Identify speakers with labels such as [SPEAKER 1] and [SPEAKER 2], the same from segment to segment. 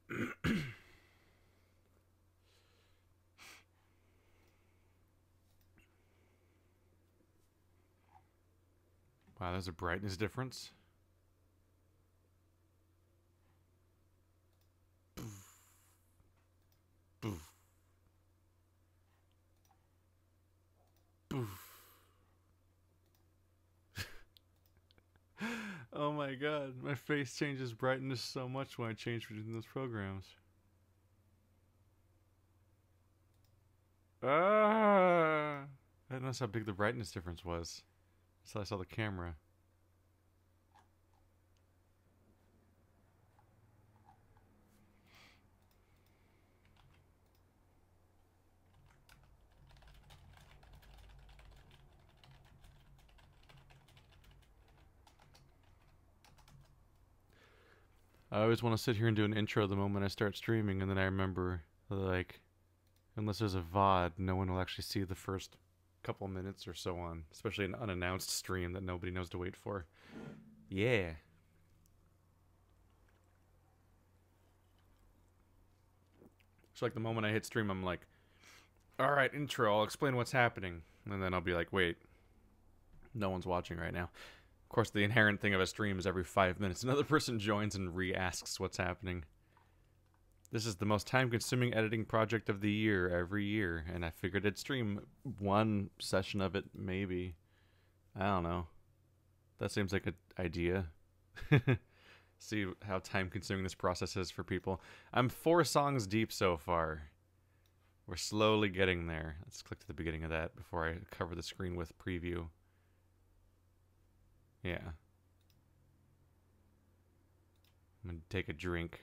[SPEAKER 1] Wow, there's a brightness difference. Boof. Boof. Oh my god, my face changes brightness so much when I change between those programs. Ah! I didn't notice how big the brightness difference was until I saw the camera. I always want to sit here and do an intro the moment I start streaming, and then I remember, like, unless there's a VOD, no one will actually see the first couple minutes or so on, especially an unannounced stream that nobody knows to wait for. Yeah. So, like, the moment I hit stream, I'm like, alright, intro, I'll explain what's happening. And then I'll be like, wait, no one's watching right now. Of course, the inherent thing of a stream is every 5 minutes another person joins and re-asks what's happening. This is the most time-consuming editing project of the year every year, and I figured I'd stream one session of it, maybe. I don't know. That seems like an idea. See how time-consuming this process is for people. I'm 4 songs deep so far. We're slowly getting there. Let's click to the beginning of that before I cover the screen with preview. Yeah. I'm gonna take a drink.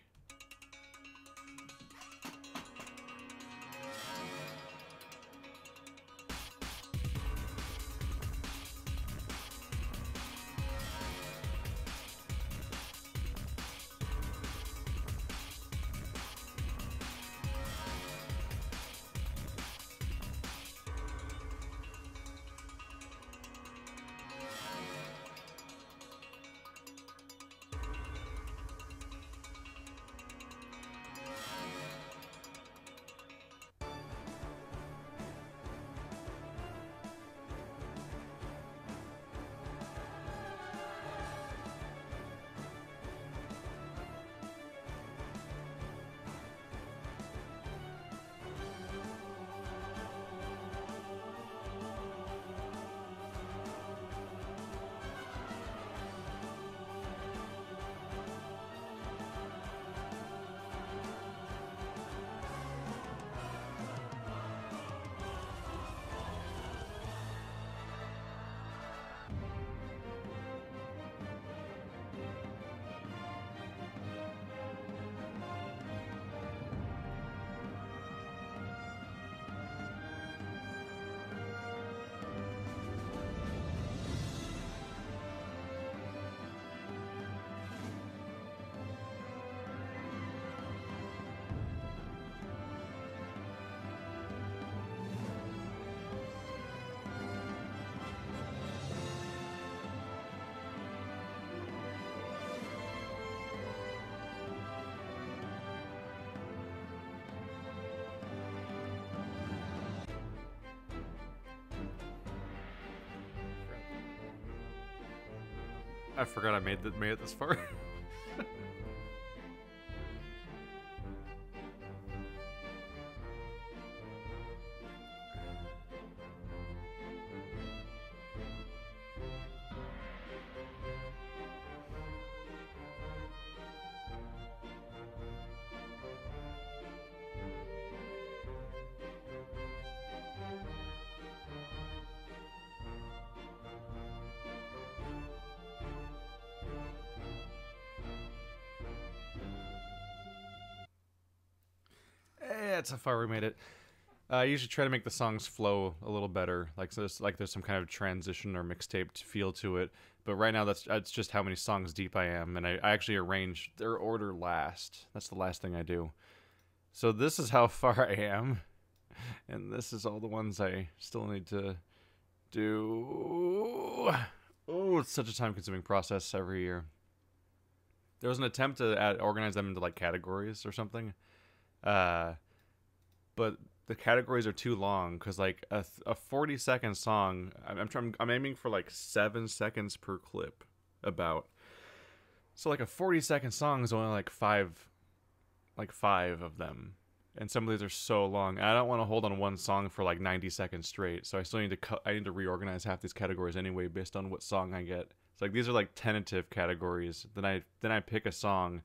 [SPEAKER 1] I forgot I made it this far. That's how far we made it. I usually try to make the songs flow a little better, like there's some kind of transition or mixtape feel to it. But right now, that's just how many songs deep I am, and I actually arrange their order last. That's the last thing I do. So this is how far I am, and this is all the ones I still need to do. Oh, it's such a time-consuming process every year. There was an attempt to organize them into like categories or something, but the categories are too long because like a 40-second song, I'm aiming for like 7 seconds per clip about. So like a 40-second song is only like five of them, and some of these are so long. I don't want to hold on one song for like 90 seconds straight, so I still need to I need to reorganize half these categories anyway based on what song I get. So like these are like tentative categories. Then I pick a song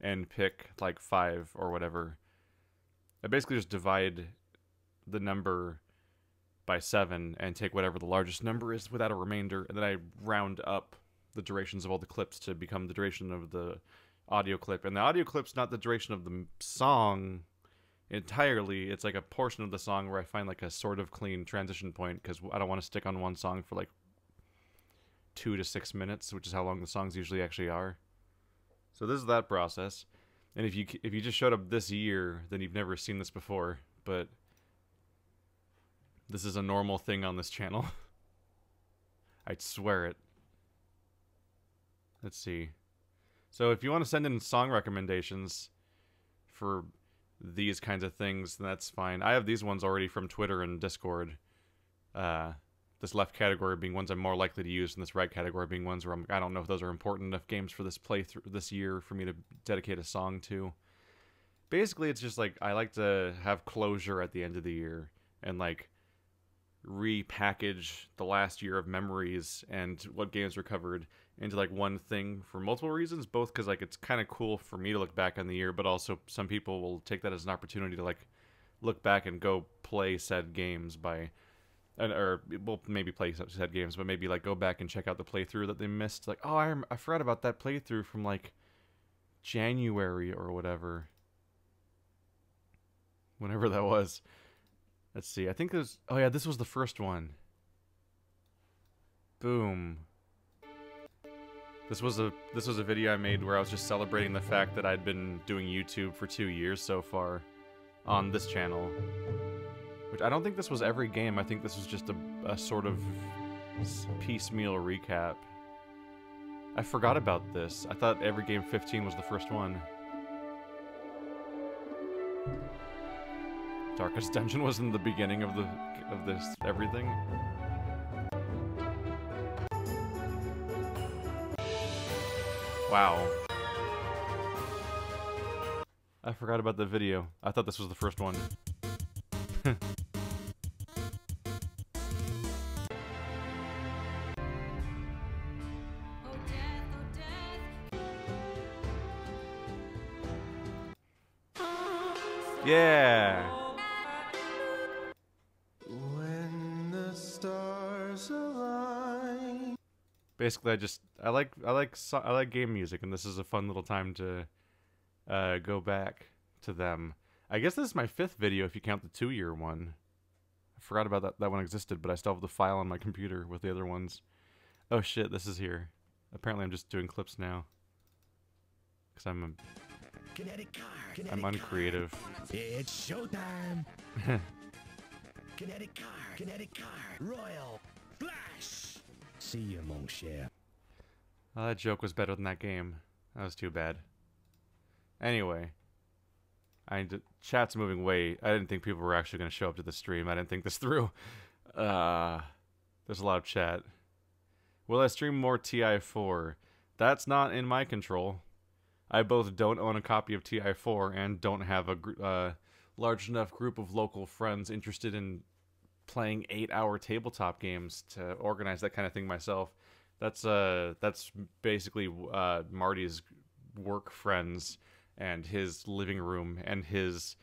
[SPEAKER 1] and pick like 5 or whatever. I basically just divide the number by 7 and take whatever the largest number is without a remainder, and then I round up the durations of all the clips to become the duration of the audio clip. And the audio clip's not the duration of the song entirely. It's like a portion of the song where I find like a sort of clean transition point, because I don't want to stick on one song for like 2 to 6 minutes, which is how long the songs usually actually are. So this is that process. And if you just showed up this year, then you've never seen this before, but this is a normal thing on this channel. I'd swear it. Let's see. So if you want to send in song recommendations for these kinds of things, then that's fine. I have these ones already from Twitter and Discord. This left category being ones I'm more likely to use, and this right category being ones where I don't know if those are important enough games for this playthrough this year for me to dedicate a song to. Basically, it's just like I like to have closure at the end of the year and like repackage the last year of memories and what games were covered into like one thing for multiple reasons, both because like it's kind of cool for me to look back on the year, but also some people will take that as an opportunity to like look back and go play said games or well, maybe play said games, but maybe like go back and check out the playthrough that they missed. Like, oh, I forgot about that playthrough from like January or whatever, whenever that was. Let's see. I think there's. Oh yeah, this was the first one. Boom. This was a video I made where I was just celebrating the fact that I'd been doing YouTube for 2 years so far on this channel. Which I don't think this was every game. I think this was just a sort of piecemeal recap. I forgot about this. I thought every game 15 was the first one. Darkest Dungeon was in the beginning of this everything. Wow. I forgot about the video. I thought this was the first one. Yeah. When the stars align. Basically, I like game music, and this is a fun little time to go back to them. I guess this is my 5th video if you count the 2-year one. I forgot about that one existed, but I still have the file on my computer with the other ones. Oh shit, this is here. Apparently I'm just doing clips now. Because I'm uncreative.
[SPEAKER 2] It's showtime. Kinetic car, royal flash. See you, mon cher.
[SPEAKER 1] Oh, that joke was better than that game. That was too bad. Anyway, chat's moving way. I didn't think people were actually going to show up to the stream. I didn't think this through. There's a lot of chat. Will I stream more TI4? That's not in my control. I both don't own a copy of TI4 and don't have a large enough group of local friends interested in playing 8-hour tabletop games to organize that kind of thing myself. That's basically Marty's work friends and his living room and his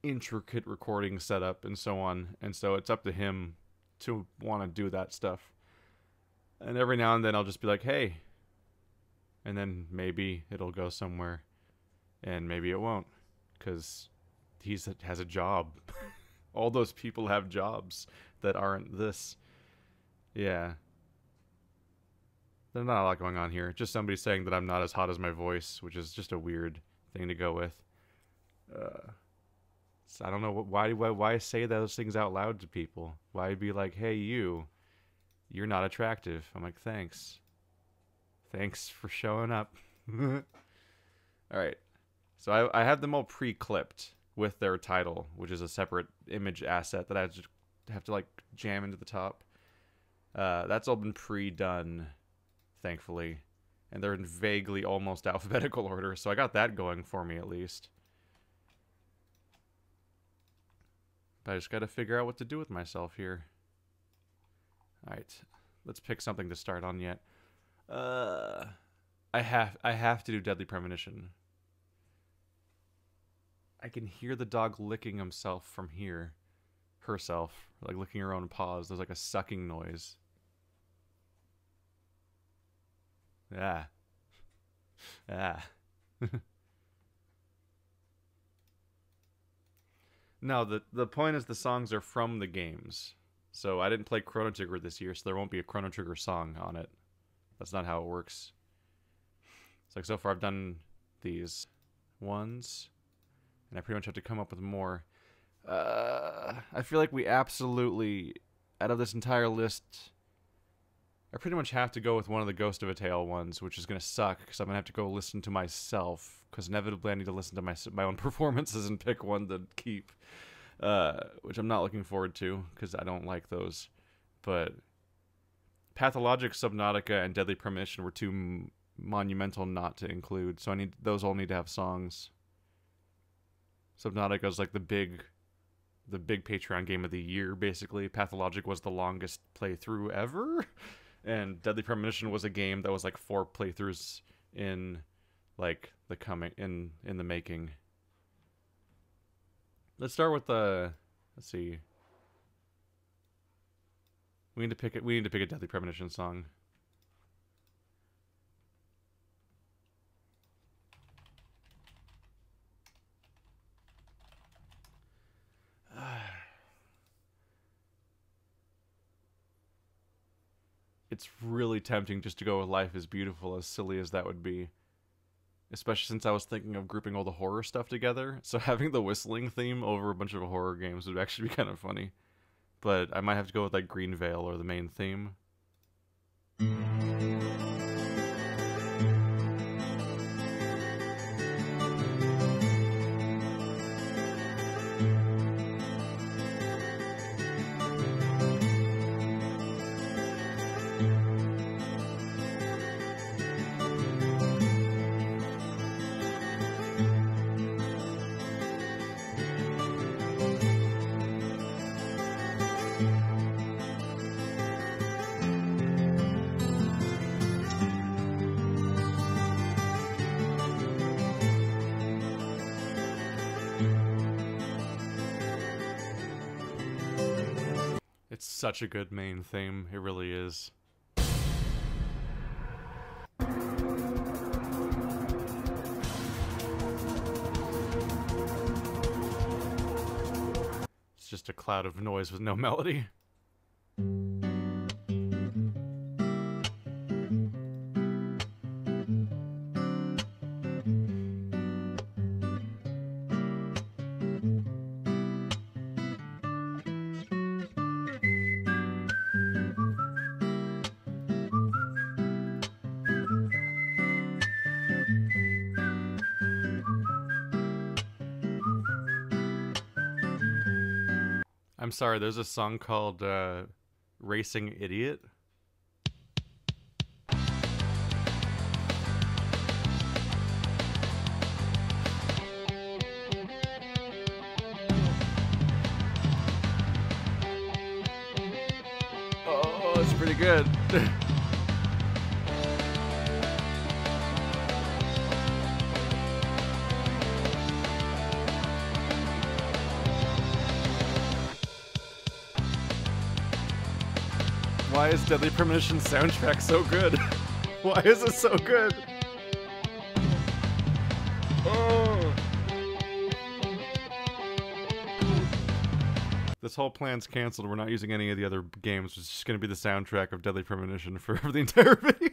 [SPEAKER 1] intricate recording setup and so on. And so it's up to him to want to do that stuff. And every now and then I'll just be like, hey. And then maybe it'll go somewhere. And maybe it won't. Because he has a job. All those people have jobs that aren't this. Yeah. There's not a lot going on here. Just somebody saying that I'm not as hot as my voice, which is just a weird thing to go with. So I don't know why say those things out loud to people. Why be like, hey, you're not attractive. I'm like, thanks. Thanks for showing up. Alright. So I have them all pre-clipped with their title, which is a separate image asset that I just have to like jam into the top. That's all been pre-done, thankfully. And they're in vaguely almost alphabetical order, so I got that going for me at least. But I just gotta figure out what to do with myself here. Alright, let's pick something to start on yet. I have to do Deadly Premonition. I can hear the dog licking himself from here. Herself. Like licking her own paws. There's like a sucking noise. Ah. Ah. No, the point is the songs are from the games. So I didn't play Chrono Trigger this year, so there won't be a Chrono Trigger song on it. That's not how it works. It's like so far I've done these ones, and I pretty much have to come up with more. I feel like we absolutely, out of this entire list, I pretty much have to go with one of the Ghost of a Tale ones, which is going to suck, because I'm going to have to go listen to myself, because inevitably I need to listen to my own performances and pick one to keep, which I'm not looking forward to, because I don't like those. But Pathologic, Subnautica, and Deadly Premonition were too monumental not to include, so those all need to have songs. Subnautica is like the big Patreon game of the year, basically. Pathologic was the longest playthrough ever, and Deadly Premonition was a game that was like 4 playthroughs in like in the making. Let's start with let's see. We need to pick a Deadly Premonition song. It's really tempting just to go with Life is Beautiful, as silly as that would be. Especially since I was thinking of grouping all the horror stuff together. So having the whistling theme over a bunch of horror games would actually be kind of funny. But I might have to go with like Green Veil or the main theme. It's such a good main theme. It really is. It's just a cloud of noise with no melody. I'm sorry, there's a song called Racing Idiot. Oh, it's pretty good. Why is Deadly Premonition's soundtrack so good? Why is it so good? Oh. This whole plan's canceled. We're not using any of the other games. It's just going to be the soundtrack of Deadly Premonition for the entire video.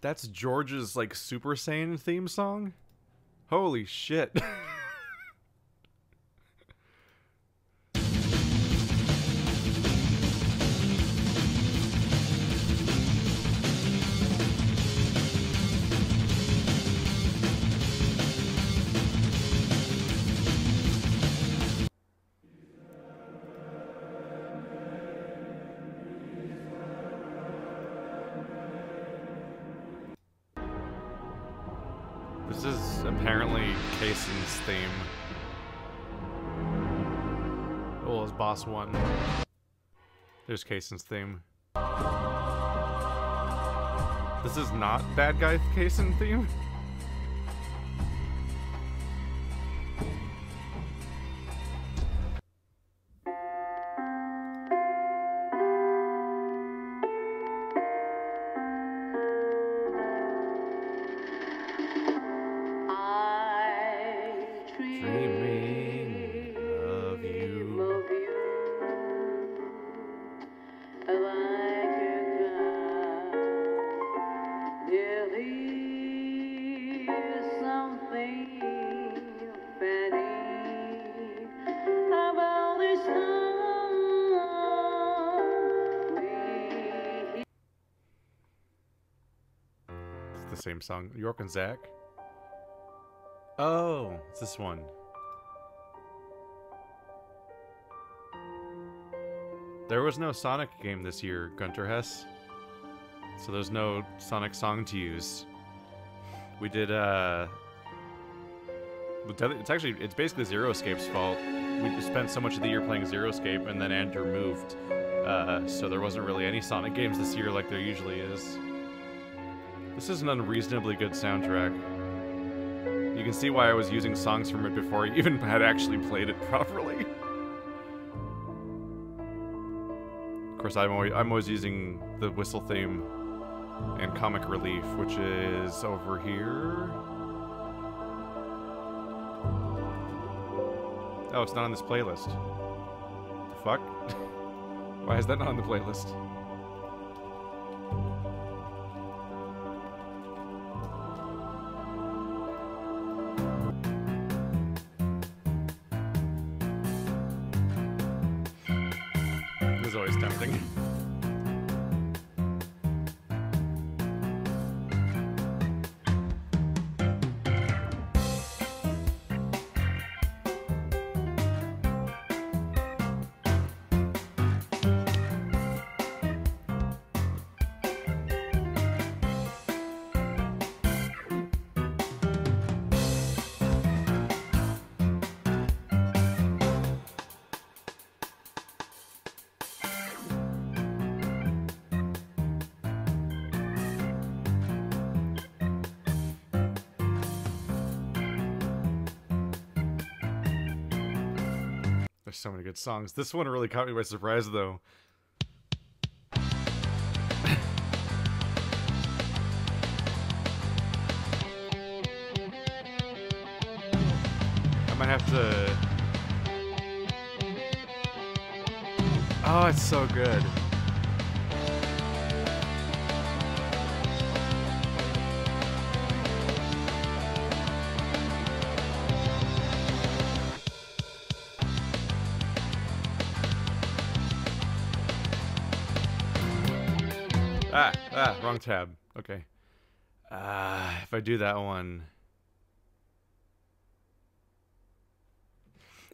[SPEAKER 1] That's George's like Super Saiyan theme song? Holy shit. This is apparently Kaysen's theme. Oh, it's boss 1. There's Kaysen's theme. This is not Bad Guy Kaysen theme? Dreaming of you. It's the same song. York and Zach? Oh, it's this one. There was no Sonic game this year, Gunter Hess. So there's no Sonic song to use. We did, it's basically Zero Escape's fault. We spent so much of the year playing Zero Escape, and then Andrew moved. So there wasn't really any Sonic games this year like there usually is. This is an unreasonably good soundtrack. You can see why I was using songs from it before I even had actually played it properly. Of course, I'm always using the whistle theme and Comic Relief, which is over here. Oh, it's not on this playlist. The fuck? Why is that not on the playlist? This is always tempting. There's so many good songs. This one really caught me by surprise, though. I might have to... Oh, it's so good. Wrong tab. Okay. If I do that one...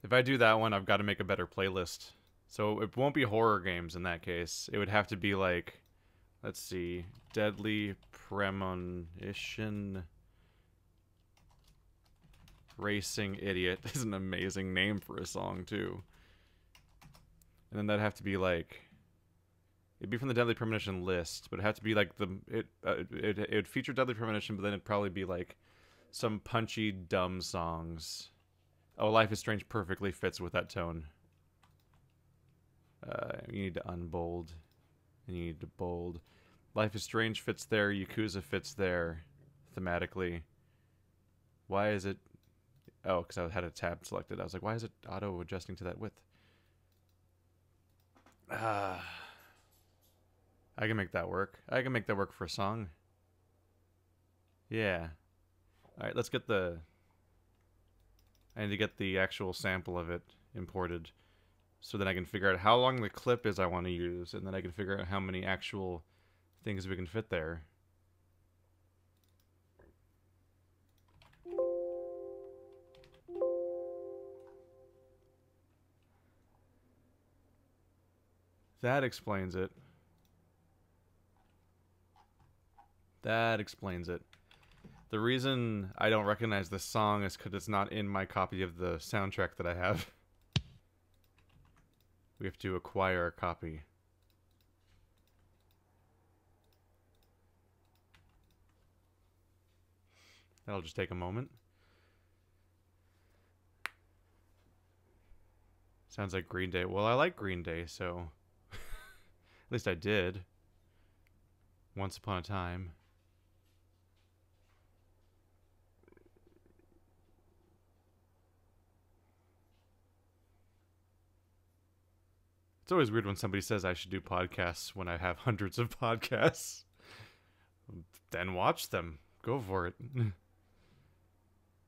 [SPEAKER 1] If I do that one, I've got to make a better playlist. So it won't be horror games in that case. It would have to be like... Let's see. Deadly Premonition... Racing Idiot is an amazing name for a song, too. And then that'd have to be like... It'd be from the Deadly Premonition list, but it'd have to be like it'd feature Deadly Premonition, but then it'd probably be like some punchy, dumb songs. Oh, Life is Strange perfectly fits with that tone. You need to unbold. And you need to bold. Life is Strange fits there. Yakuza fits there, thematically. Why is it... Oh, because I had a tab selected. I was like, why is it auto-adjusting to that width? I can make that work. I can make that work for a song. Yeah. All right, let's get the... I need to get the actual sample of it imported so that I can figure out how long the clip is I want to use, and then I can figure out how many actual things we can fit there. That explains it. That explains it. The reason I don't recognize this song is because it's not in my copy of the soundtrack that I have. We have to acquire a copy. That'll just take a moment. Sounds like Green Day. Well, I like Green Day, so... At least I did. Once upon a time. It's always weird when somebody says I should do podcasts when I have hundreds of podcasts. Then watch them. Go for it.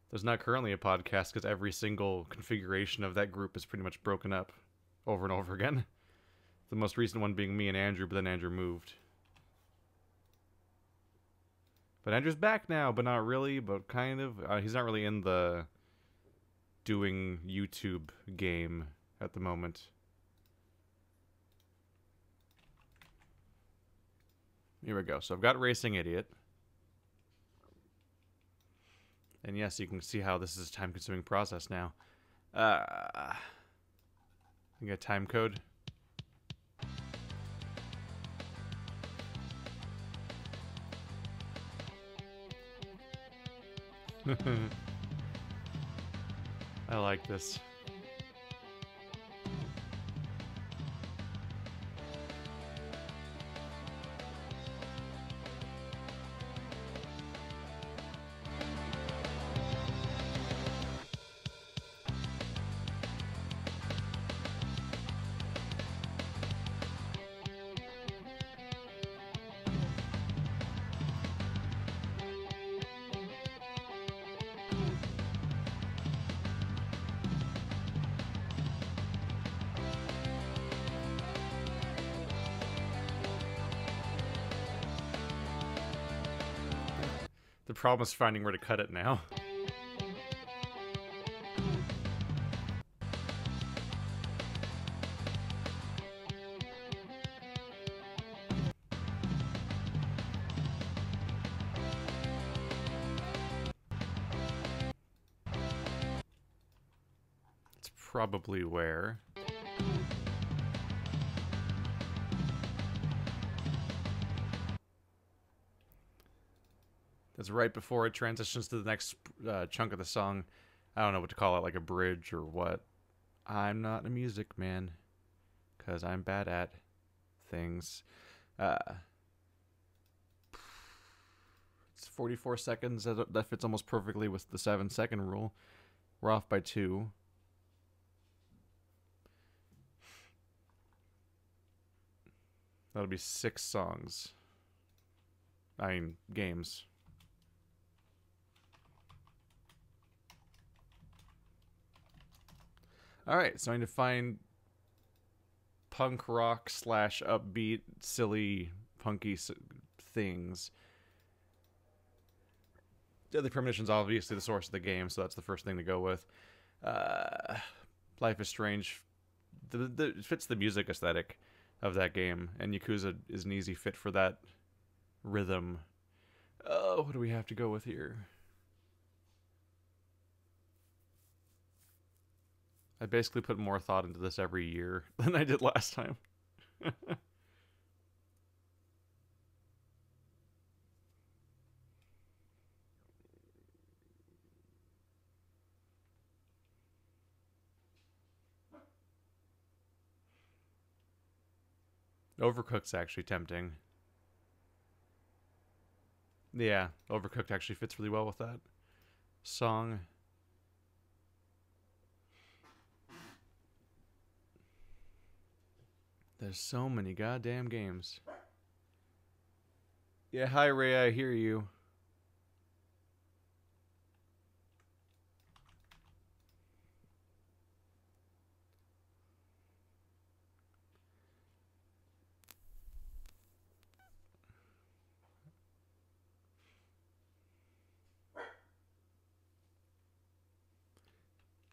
[SPEAKER 1] There's not currently a podcast because every single configuration of that group is pretty much broken up over and over again. The most recent one being me and Andrew, but then Andrew moved. But Andrew's back now, but not really, but kind of. He's not really in the doing YouTube game at the moment. Here we go. So I've got Racing Idiot. And yes, you can see how this is a time-consuming process now. You got time code. I like this. The problem is finding where to cut it now. It's probably where... That's right before it transitions to the next chunk of the song. I don't know what to call it, like a bridge or what. I'm not a music man, because I'm bad at things. It's 44 seconds. That fits almost perfectly with the 7-second rule. We're off by 2. That'll be 6 songs. I mean, games. Alright, so I need to find punk rock / upbeat, silly, punky things. Deadly Premonition's obviously the source of the game, so that's the first thing to go with. Life is Strange. It fits the music aesthetic of that game, and Yakuza is an easy fit for that rhythm. Oh, what do we have to go with here? I basically put more thought into this every year than I did last time. Overcooked's actually tempting. Yeah, Overcooked actually fits really well with that song. There's so many goddamn games. Yeah, hi Ray, I hear you.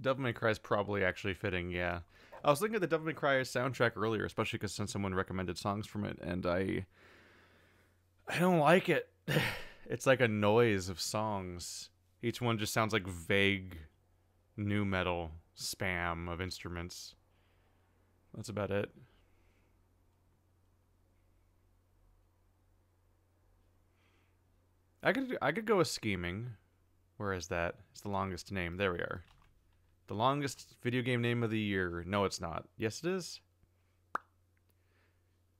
[SPEAKER 1] Devil May Cry is probably actually fitting, yeah. I was looking at the Devil May Cry soundtrack earlier, especially because someone recommended songs from it, and I don't like it. It's like a noise of songs. Each one just sounds like vague nu metal spam of instruments. That's about it. I could go with scheming. Where is that? It's the longest name. There we are. The longest video game name of the year. No, it's not. Yes, it is.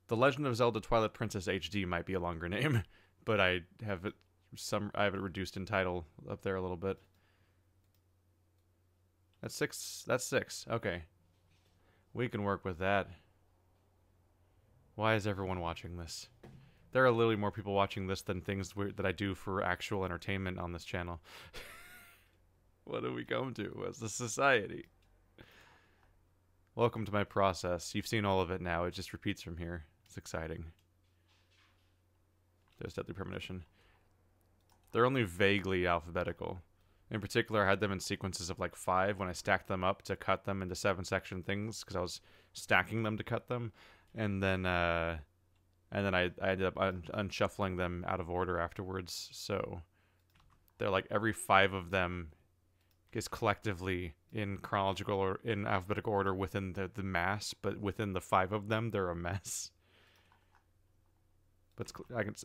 [SPEAKER 1] The Legend of Zelda Twilight Princess HD might be a longer name, but I have it reduced in title up there a little bit. That's 6. That's 6. Okay. We can work with that. Why is everyone watching this? There are literally more people watching this than things that I do for actual entertainment on this channel. What do we come to as a society? Welcome to my process. You've seen all of it now. It just repeats from here. It's exciting. There's Deadly Premonition. They're only vaguely alphabetical. In particular, I had them in sequences of like 5 when I stacked them up to cut them into 7-section things because I was stacking them to cut them, and then I ended up unshuffling them out of order afterwards. So they're like every 5 of them is collectively in chronological or in alphabetical order within the mass, but within the 5 of them, they're a mess. But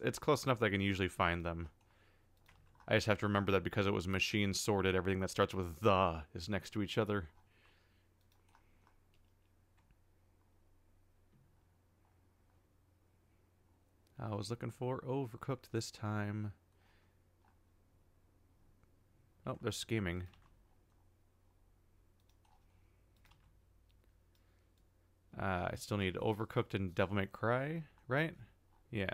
[SPEAKER 1] it's close enough that I can usually find them. I just have to remember that because it was machine sorted, everything that starts with the is next to each other. I was looking for Overcooked this time. Oh, they're scheming. I still need Overcooked and Devil May Cry, right? Yeah.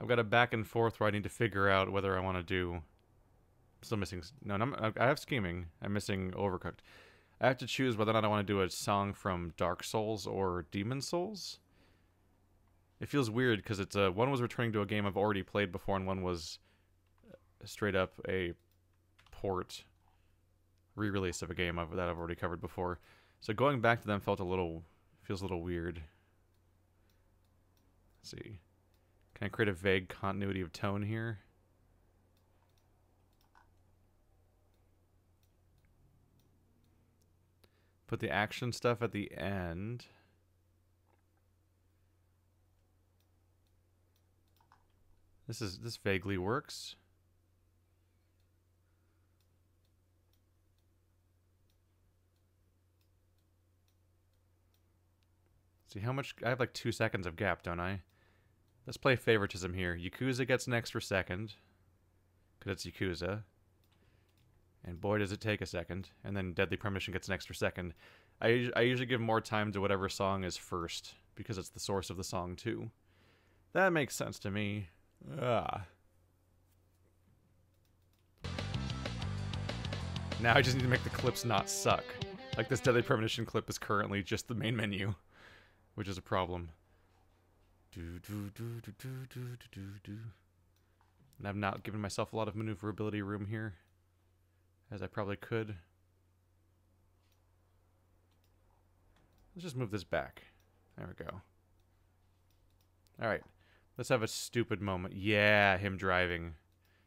[SPEAKER 1] I've got a back and forth where I need to figure out whether I want to do... Still missing... No, I have scheming. I'm missing Overcooked. I have to choose whether or not I want to do a song from Dark Souls or Demon Souls. It feels weird because it's one was returning to a game I've already played before, and one was straight up a port re-release of a game that I've already covered before. So going back to them feels a little weird. Let's see. Can I create a vague continuity of tone here? Put the action stuff at the end. This vaguely works. See how much I have, like 2 seconds of gap, don't I? Let's play favoritism here. Yakuza gets an extra second because it's Yakuza. And boy, does it take a second. And then Deadly Premonition gets an extra second. I usually give more time to whatever song is first because it's the source of the song too. That makes sense to me. Ah. Now I just need to make the clips not suck. Like this Deadly Premonition clip is currently just the main menu, which is a problem. And I've not given myself a lot of maneuverability room here, as I probably could. Let's just move this back. There we go. Alright. Let's have a stupid moment. Yeah, him driving.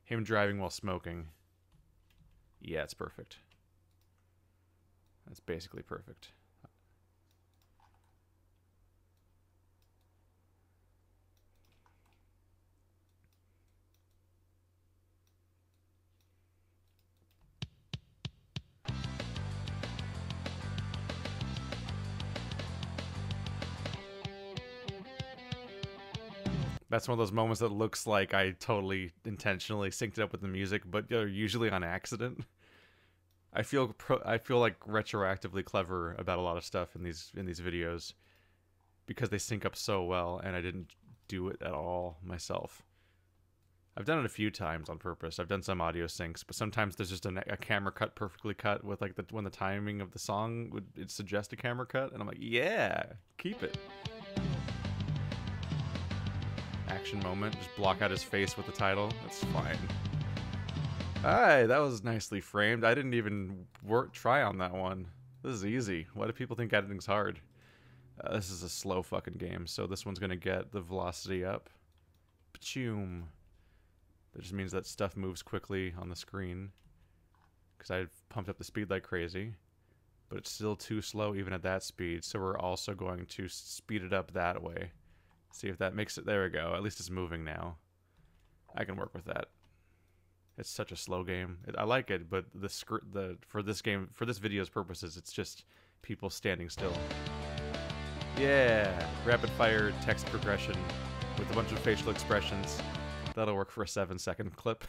[SPEAKER 1] Him driving while smoking. Yeah, it's perfect. That's basically perfect. That's one of those moments that looks like I totally intentionally synced it up with the music, but they're usually on accident. I feel like retroactively clever about a lot of stuff in these videos because they sync up so well, and I didn't do it at all myself. I've done it a few times on purpose. I've done some audio syncs, but sometimes there's just a camera cut perfectly cut with like when the timing of the song would suggest a camera cut, and I'm like, yeah, keep it. action moment. Just block out his face with the title. That's fine. Alright, that was nicely framed. I didn't even try on that one. This is easy. Why do people think editing's hard? This is a slow fucking game, so this one's gonna get the velocity up. Pachoom. That just means that stuff moves quickly on the screen. Because I pumped up the speed like crazy. But it's still too slow even at that speed, so we're also going to speed it up that way. See if that makes it... There we go. At least it's moving now. I can work with that. It's such a slow game. I like it, but for this video's purposes, it's just people standing still. Yeah! Rapid fire text progression with a bunch of facial expressions. That'll work for a 7-second clip.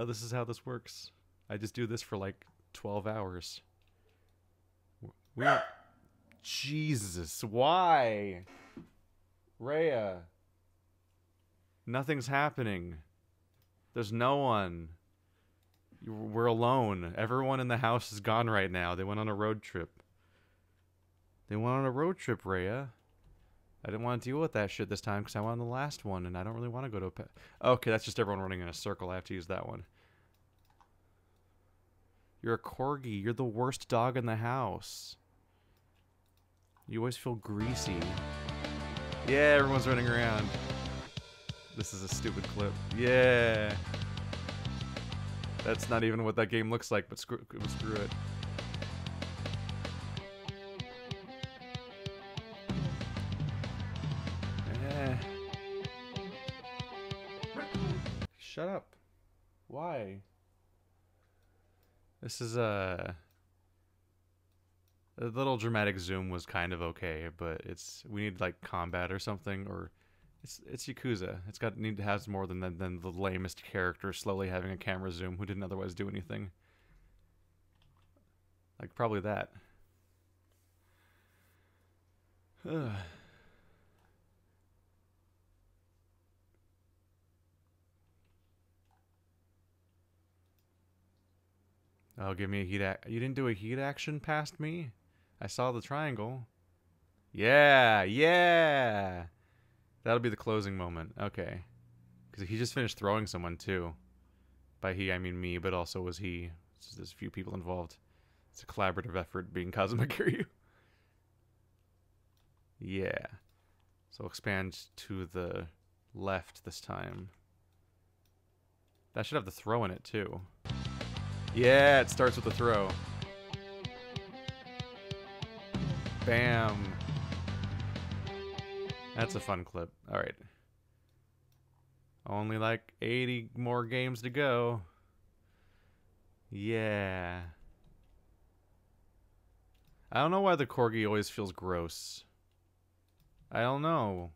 [SPEAKER 1] This is how this works. I just do this for like 12 hours. Jesus, why? Rhea. Nothing's happening. There's no one. We're alone. Everyone in the house is gone right now. They went on a road trip. Rhea. I didn't want to deal with that shit this time because I went on the last one, and I don't really want to go to a okay, that's just everyone running in a circle. I have to use that one. You're a corgi. You're the worst dog in the house. You always feel greasy. Yeah, everyone's running around. This is a stupid clip. Yeah. That's not even what that game looks like, but screw it. Shut up. Why? This is a little dramatic zoom was kind of okay, but we need like combat or something, or it's Yakuza. It's need to have more than the lamest character slowly having a camera zoom who didn't otherwise do anything. Like probably that. Oh, give me a heat you didn't do a heat action past me? I saw the triangle. Yeah, yeah! That'll be the closing moment. Okay. Because he just finished throwing someone, too. By he, I mean me, but also was he. There's a few people involved. It's a collaborative effort being Kazuma Kiryu. Yeah. So expand to the left this time. That should have the throw in it, too. Yeah, it starts with the throw. Bam. That's a fun clip. Alright. Only like 80 more games to go. Yeah. I don't know why the corgi always feels gross. I don't know.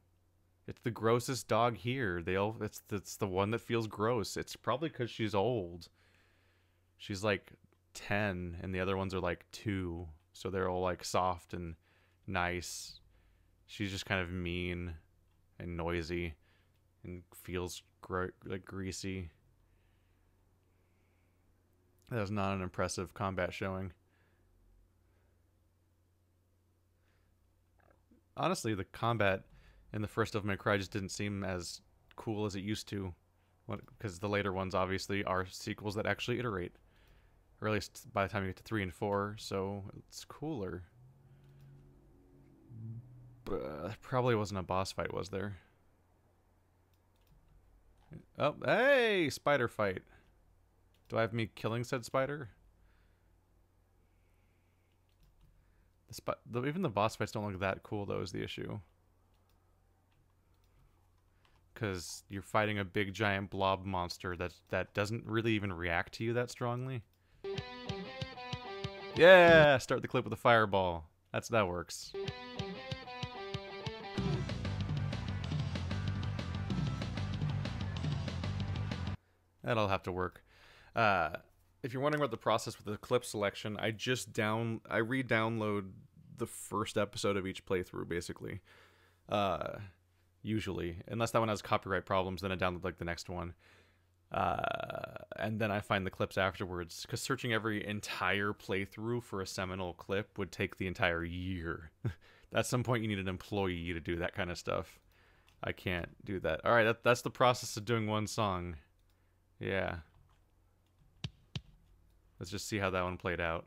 [SPEAKER 1] It's the grossest dog here. It's the one that feels gross. It's probably because she's old. She's like 10 and the other ones are like 2, so they're all like soft and nice. She's just kind of mean and noisy and feels like greasy. That was not an impressive combat showing. Honestly, the combat in the first Devil May Cry just didn't seem as cool as it used to, because the later ones obviously are sequels that actually iterate. Or at least by the time you get to 3 and 4, so it's cooler. But probably wasn't a boss fight, was there? Oh, hey! Spider fight. Do I have me killing said spider? Even the boss fights don't look that cool, though, is the issue. Because you're fighting a big giant blob monster that doesn't really even react to you that strongly. Yeah! Start the clip with a fireball. That works. That'll have to work. If you're wondering about the process with the clip selection, I re-download the first episode of each playthrough, basically. Usually. Unless that one has copyright problems, then I download like the next one. And then I find the clips afterwards, because searching every entire playthrough for a seminal clip would take the entire year. At some point you need an employee to do that kind of stuff. I can't do that. All right, that's the process of doing one song. Yeah. Let's just see how that one played out.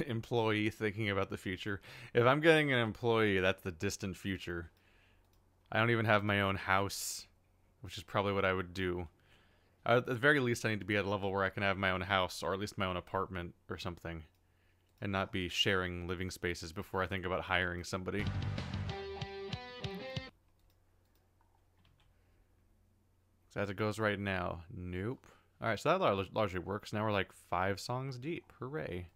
[SPEAKER 1] Employee thinking about the future. If I'm getting an employee, that's the distant future. I don't even have my own house, which is probably what I would do. At the very least, I need to be at a level where I can have my own house, or at least my own apartment or something, and not be sharing living spaces before I think about hiring somebody. So as it goes right now, nope. Alright, so that largely works. Now we're like 5 songs deep. Hooray.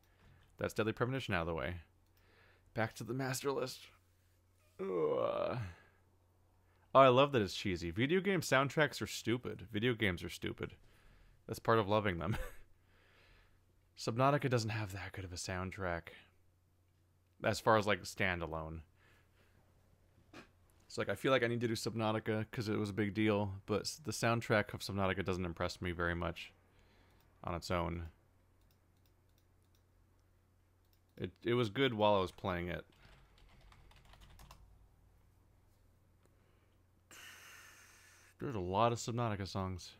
[SPEAKER 1] That's Deadly Premonition out of the way. Back to the master list. Ugh. Oh, I love that it's cheesy. Video game soundtracks are stupid. Video games are stupid. That's part of loving them. Subnautica doesn't have that good of a soundtrack. As far as, like, standalone. So, like, I feel like I need to do Subnautica because it was a big deal, but the soundtrack of Subnautica doesn't impress me very much on its own. It was good while I was playing it. There's a lot of Subnautica songs.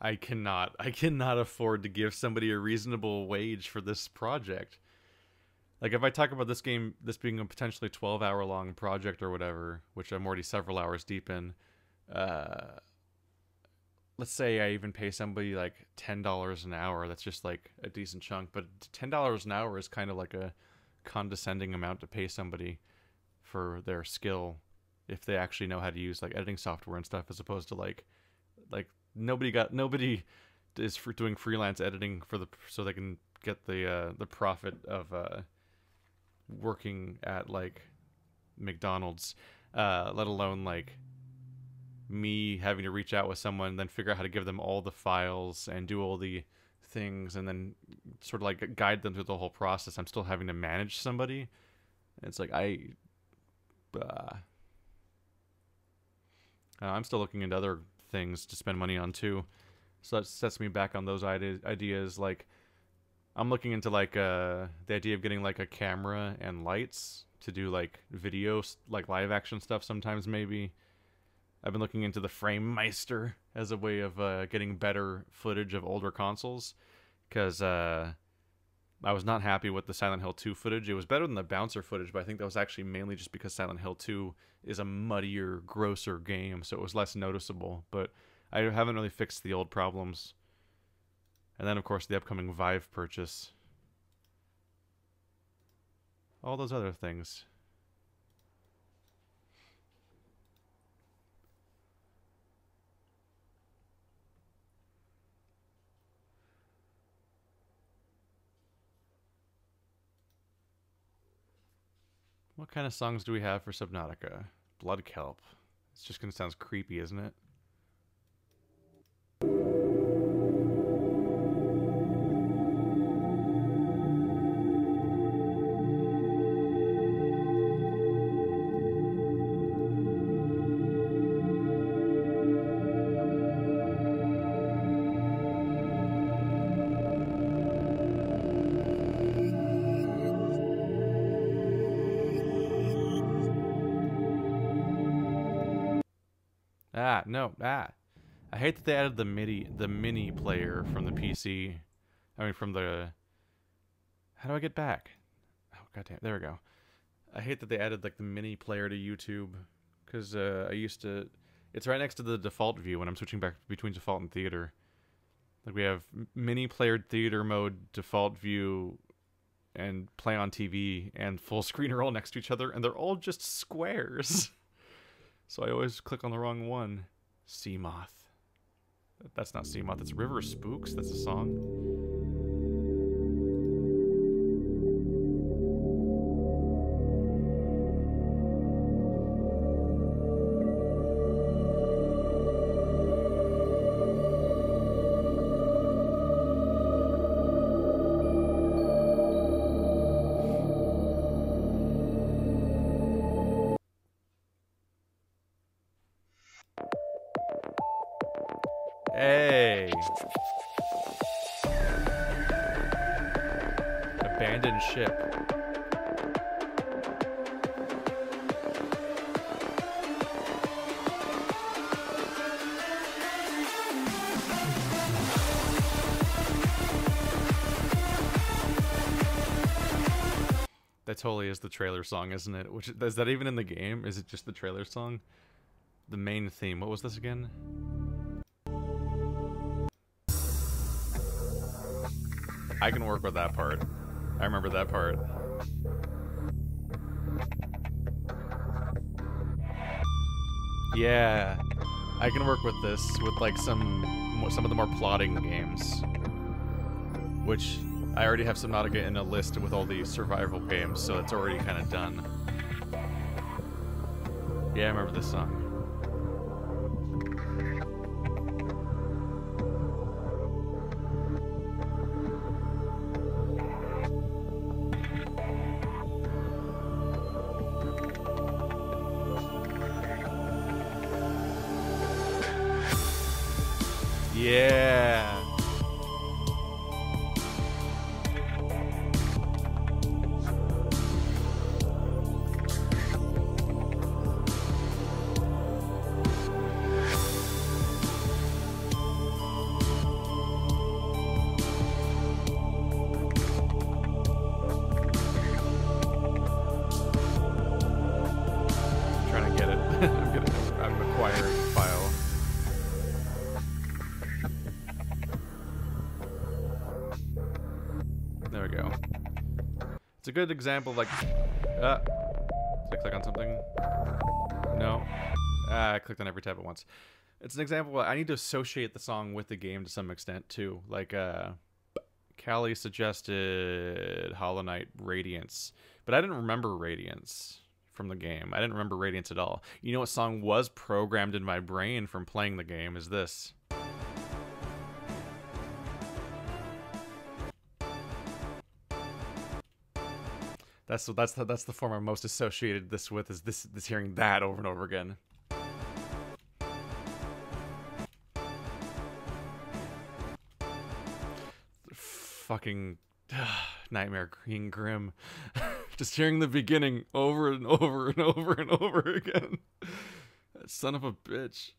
[SPEAKER 1] I cannot afford to give somebody a reasonable wage for this project. Like, if I talk about this game, this being a potentially 12-hour-long project or whatever, which I'm already several hours deep in, let's say I even pay somebody, like, $10 an hour. That's just, like, a decent chunk. But $10 an hour is kind of like a condescending amount to pay somebody for their skill if they actually know how to use, like, editing software and stuff, as opposed to, like nobody is for doing freelance editing so they can get the profit of working at, like, McDonald's, let alone, like, me having to reach out with someone, then figure out how to give them all the files and do all the things, and then sort of like guide them through the whole process. I'm still having to manage somebody. It's like I'm still looking into other things to spend money on too, so that sets me back on those ideas. Like, I'm looking into, like, the idea of getting, like, a camera and lights to do, like, videos, like live action stuff sometimes. Maybe I've been looking into the Frame Meister as a way of getting better footage of older consoles, because I was not happy with the Silent Hill 2 footage. It was better than the Bouncer footage, but I think that was actually mainly just because Silent Hill 2 is a muddier, grosser game, so it was less noticeable. But I haven't really fixed the old problems. And then, of course, the upcoming Vive purchase. All those other things. What kind of songs do we have for Subnautica? Blood Kelp. It's just gonna sound creepy, isn't it? No. I hate that they added the mini player from the PC. I mean, from the. How do I get back? Oh goddamn! There we go. I hate that they added like the mini player to YouTube, because I used to. It's right next to the default view when I'm switching back between default and theater. Like we have mini player theater mode, default view, and play on TV, and full screen are all next to each other, and they're all just squares. So I always click on the wrong one. Seamoth. That's not Seamoth, it's River Spooks. That's a song. Hey! Abandoned ship. That totally is the trailer song, isn't it? Which is that even in the game? Is it just the trailer song? The main theme. What was this again? I can work with that part. I remember that part. Yeah, I can work with this with like some of the more plotting games, which I already have Subnautica in a list with all the survival games, so it's already kind of done. Yeah, I remember this song. Yeah. I'm trying to get it. I'm acquiring file. There we go. It's a good example of like, did I click on something? No. I clicked on every tab at once. It's an example of I need to associate the song with the game to some extent too. Like, Callie suggested Hollow Knight Radiance, but I didn't remember Radiance from the game. I didn't remember Radiance at all. You know what song was programmed in my brain from playing the game is this. That's the form I'm most associated this with, is this hearing that over and over again. Fucking Nightmare Green Grim. Just hearing the beginning over and over and over and over again. That son of a bitch.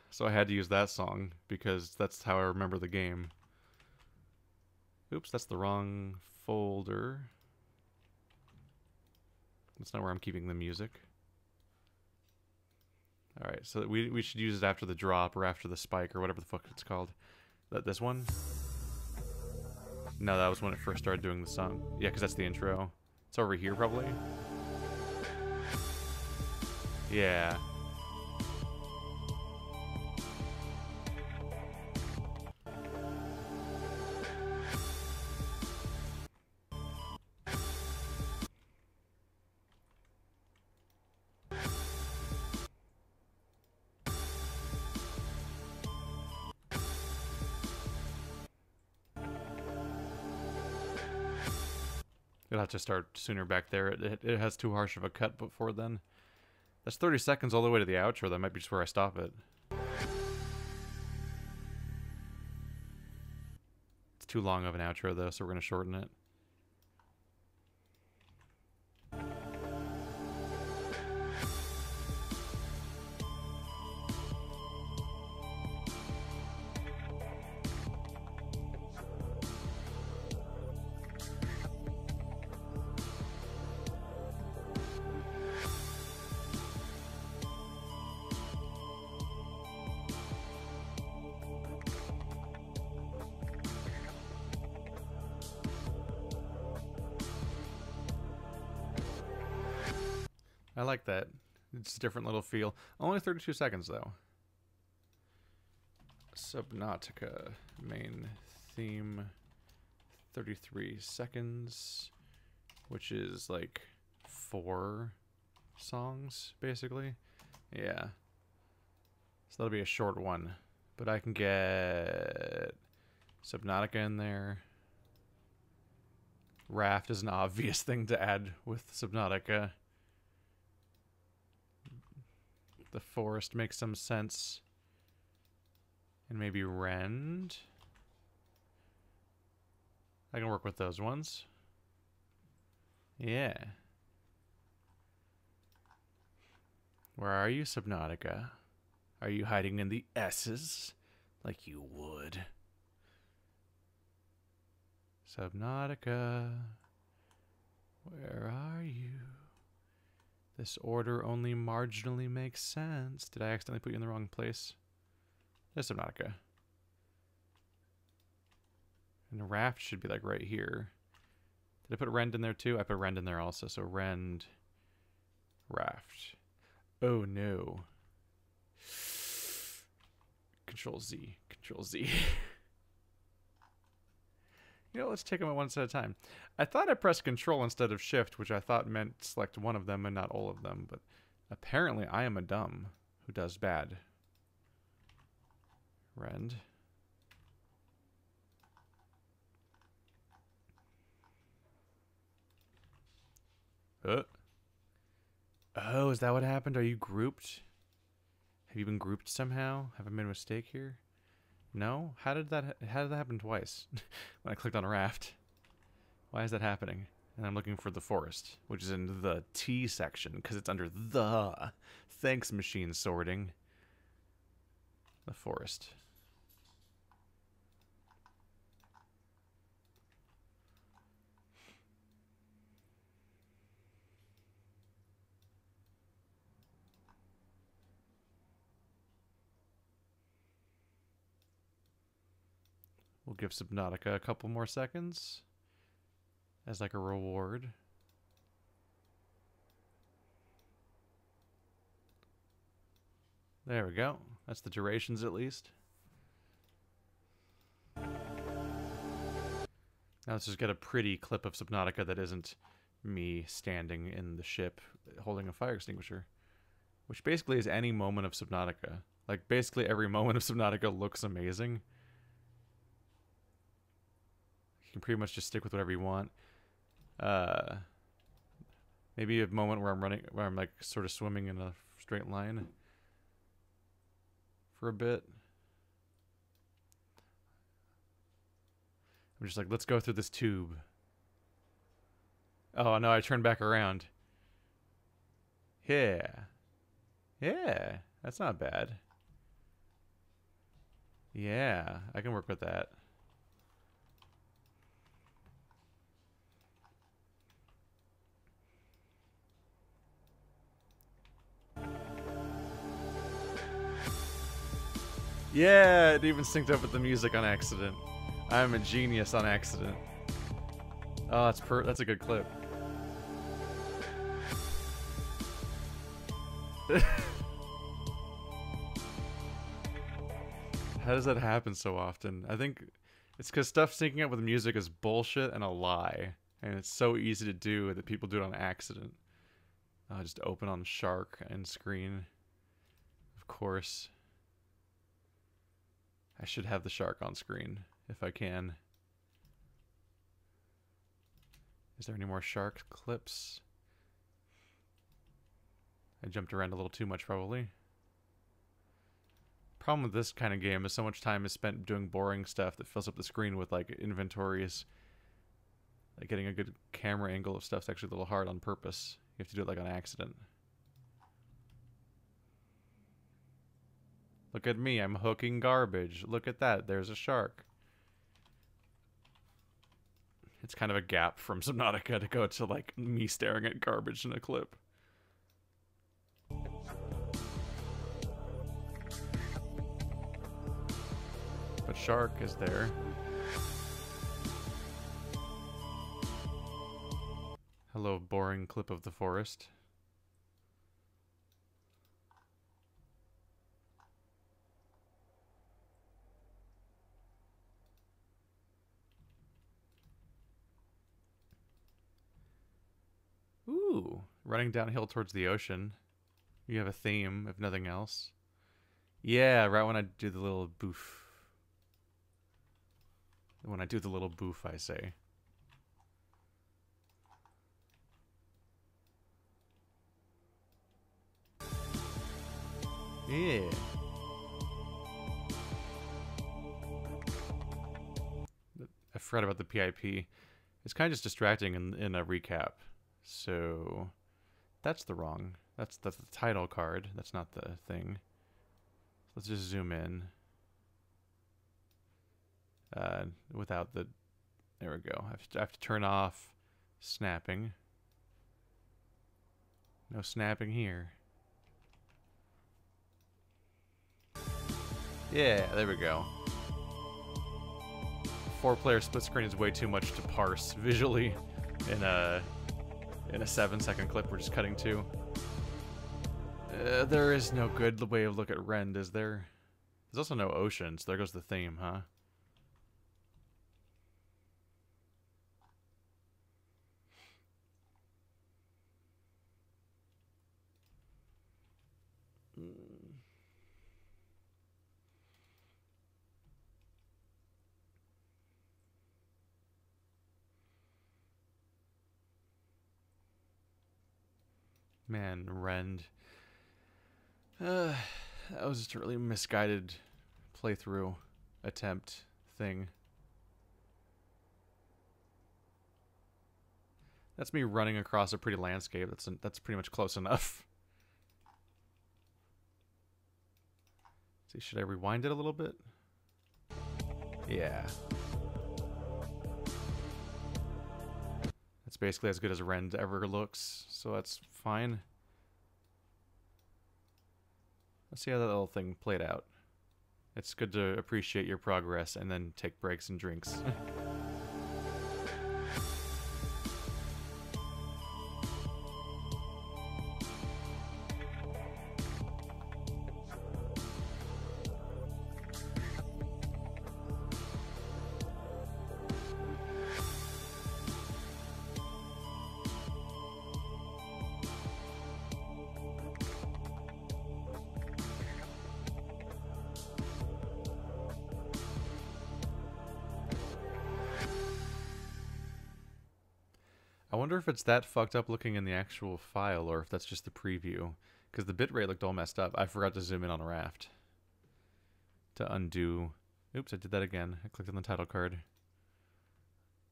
[SPEAKER 1] So I had to use that song because that's how I remember the game. Oops, that's the wrong folder. That's not where I'm keeping the music. Alright, so we should use it after the drop or after the spike or whatever the fuck it's called. This one? No, that was when it first started doing the song. Yeah, because that's the intro. It's over here, probably? Yeah. It'll have to start sooner back there. It has too harsh of a cut before then. That's 30 seconds all the way to the outro. That might be just where I stop it. It's too long of an outro, though, so we're going to shorten it. I like that. It's a different little feel. Only 32 seconds, though. Subnautica main theme, 33 seconds, which is like 4 songs, basically. Yeah. So that'll be a short one. But I can get Subnautica in there. Raft is an obvious thing to add with Subnautica. The forest makes some sense. And maybe Rend. I can work with those ones. Yeah. Where are you, Subnautica? Are you hiding in the S's? Like you would. Subnautica. Where are you? This order only marginally makes sense. Did I accidentally put you in the wrong place? There's Subnautica. And the raft should be like right here. Did I put Rend in there too? I put Rend in there also. So Rend, raft. Oh no. Control Z. Control Z. You know, let's take them at one at a time. I thought I pressed Control instead of Shift, which I thought meant select one of them and not all of them, but apparently I am a dumb who does bad. Rend. Oh, is that what happened? Are you grouped? Have you been grouped somehow? Have I made a mistake here? No? How did that happen twice? When I clicked on a raft. Why is that happening? And I'm looking for the forest, which is in the T section, because it's under the. Thanks, machine sorting. The forest. We'll give Subnautica a couple more seconds as like a reward. There we go. That's the durations at least. Now let's just get a pretty clip of Subnautica that isn't me standing in the ship holding a fire extinguisher. Which basically is any moment of Subnautica. Like basically every moment of Subnautica looks amazing. You can pretty much just stick with whatever you want. Maybe a moment where I'm like sort of swimming in a straight line for a bit. I'm just like, let's go through this tube. Oh no, I turned back around. Yeah. Yeah, that's not bad. Yeah, I can work with that. Yeah, it even synced up with the music on accident. I'm a genius on accident. Oh, that's a good clip. How does that happen so often? I think it's because stuff syncing up with music is bullshit and a lie. And it's so easy to do that people do it on accident. Just open on shark and screen. Of course. I should have the shark on screen if I can. Is there any more shark clips? I jumped around a little too much probably. Problem with this kind of game is so much time is spent doing boring stuff that fills up the screen with like inventories. Like getting a good camera angle of stuff's actually a little hard on purpose. You have to do it like on accident. Look at me, I'm hooking garbage. Look at that, there's a shark. It's kind of a gap from Subnautica to go to like me staring at garbage in a clip. But shark is there. Hello, boring clip of the forest. Ooh, running downhill towards the ocean. You have a theme, if nothing else. Yeah, right when I do the little boof. When I do the little boof, I say. Yeah. I forgot about the PIP. It's kind of just distracting in a recap. So that's the wrong. That's the title card. That's not the thing. Let's just zoom in. Without the... There we go. I have to turn off snapping. No snapping here. Yeah, there we go. 4-player split screen is way too much to parse visually in a 7-second clip we're just cutting to. There is no good way to look at rend, is there? There's also no ocean, so there goes the theme, huh? Man, rend. That was just a really misguided playthrough attempt thing. That's me running across a pretty landscape. That's pretty much close enough. See, should I rewind it a little bit? Yeah. It's basically as good as rend ever looks, so that's fine. Let's see how that little thing played out. It's good to appreciate your progress and then take breaks and drinks. I wonder if it's that fucked up looking in the actual file or if that's just the preview. Because the bitrate looked all messed up. I forgot to zoom in on a raft. To undo. Oops, I did that again. I clicked on the title card.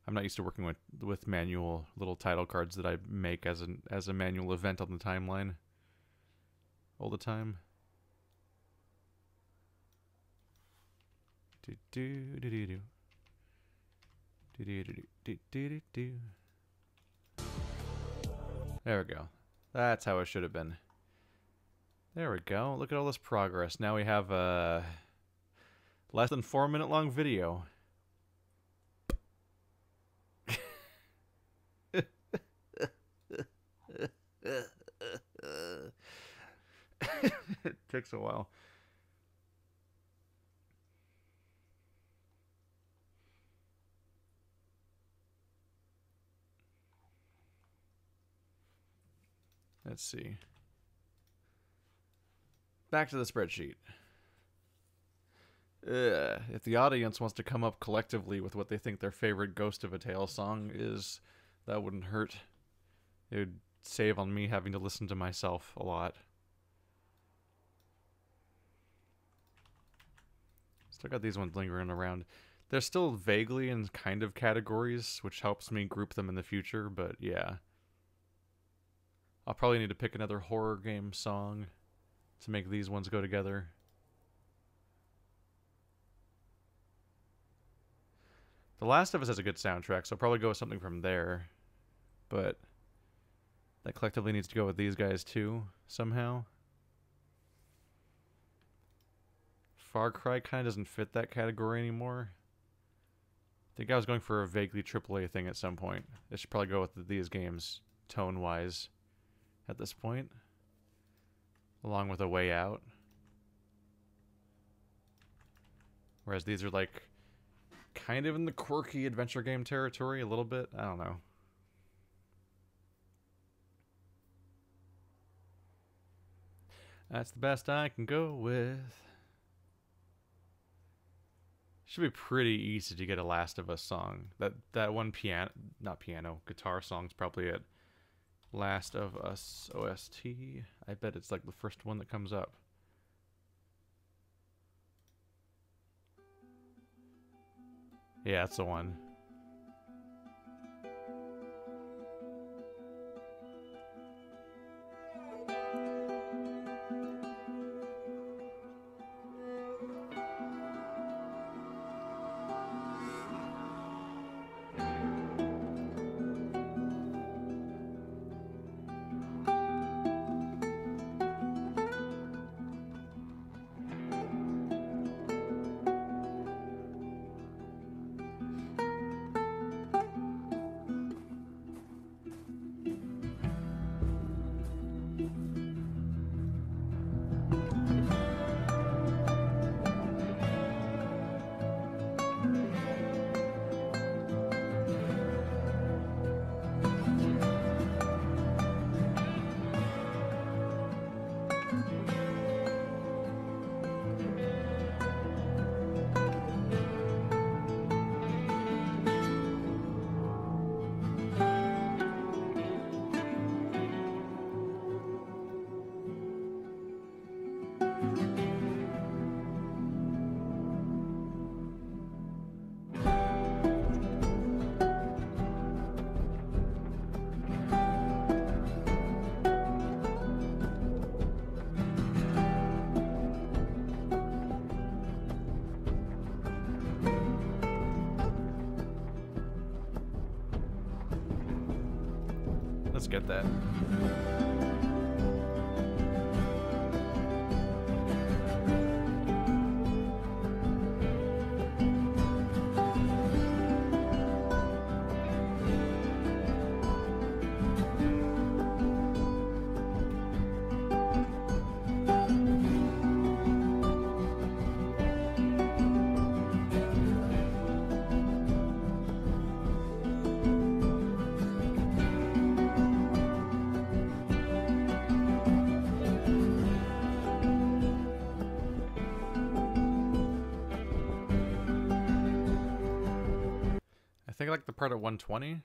[SPEAKER 1] I'm not used to working with manual little title cards that I make as a manual event on the timeline. All the time. Do do do do do. Do do do do do do do. There we go. That's how it should have been. There we go. Look at all this progress. Now we have a less than 4-minute long video. It takes a while. Let's see. Back to the spreadsheet. If the audience wants to come up collectively with what they think their favorite Ghost of a Tale song is, that wouldn't hurt. It would save on me having to listen to myself a lot. Still got these ones lingering around. They're still vaguely in kind of categories, which helps me group them in the future, but yeah. I'll probably need to pick another horror game song to make these ones go together. The Last of Us has a good soundtrack, so I'll probably go with something from there. But that collectively needs to go with these guys too, somehow. Far Cry kind of doesn't fit that category anymore. I think I was going for a vaguely AAA thing at some point. I should probably go with these games, tone-wise, at this point. Along with A Way Out. Whereas these are like kind of in the quirky adventure game territory a little bit. I don't know. That's the best I can go with. Should be pretty easy to get a Last of Us song. That one guitar song's probably it. Last of Us OST. I bet it's like the first one that comes up. Yeah, that's the one. Let's get that. I think I like the part at 120.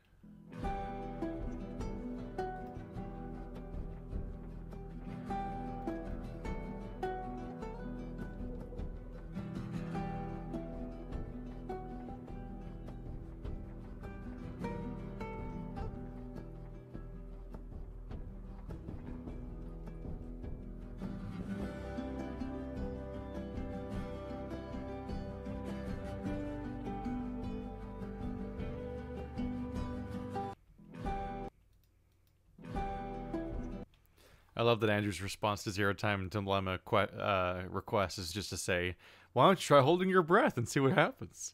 [SPEAKER 1] I love that Andrew's response to Zero Time Dilemma request is just to say, why don't you try holding your breath and see what happens?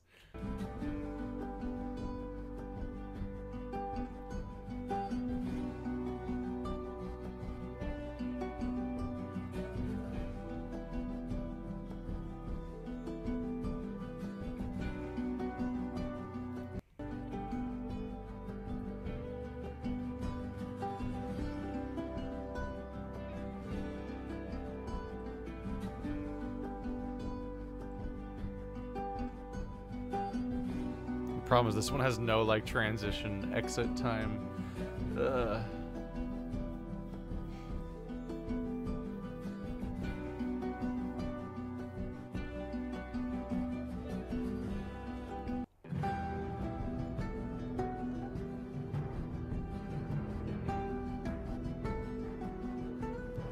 [SPEAKER 1] Problem is this one has no like transition exit time. You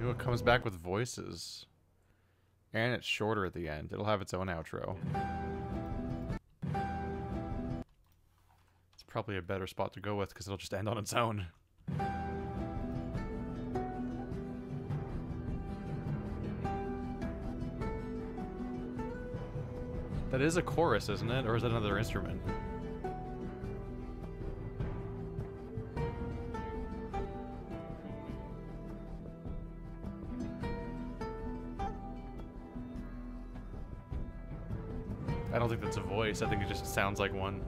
[SPEAKER 1] know, it comes back with voices, and it's shorter at the end. It'll have its own outro. Probably a better spot to go with because it'll just end on its own. That is a chorus, isn't it? Or is that another instrument? I don't think that's a voice. I think it just sounds like one.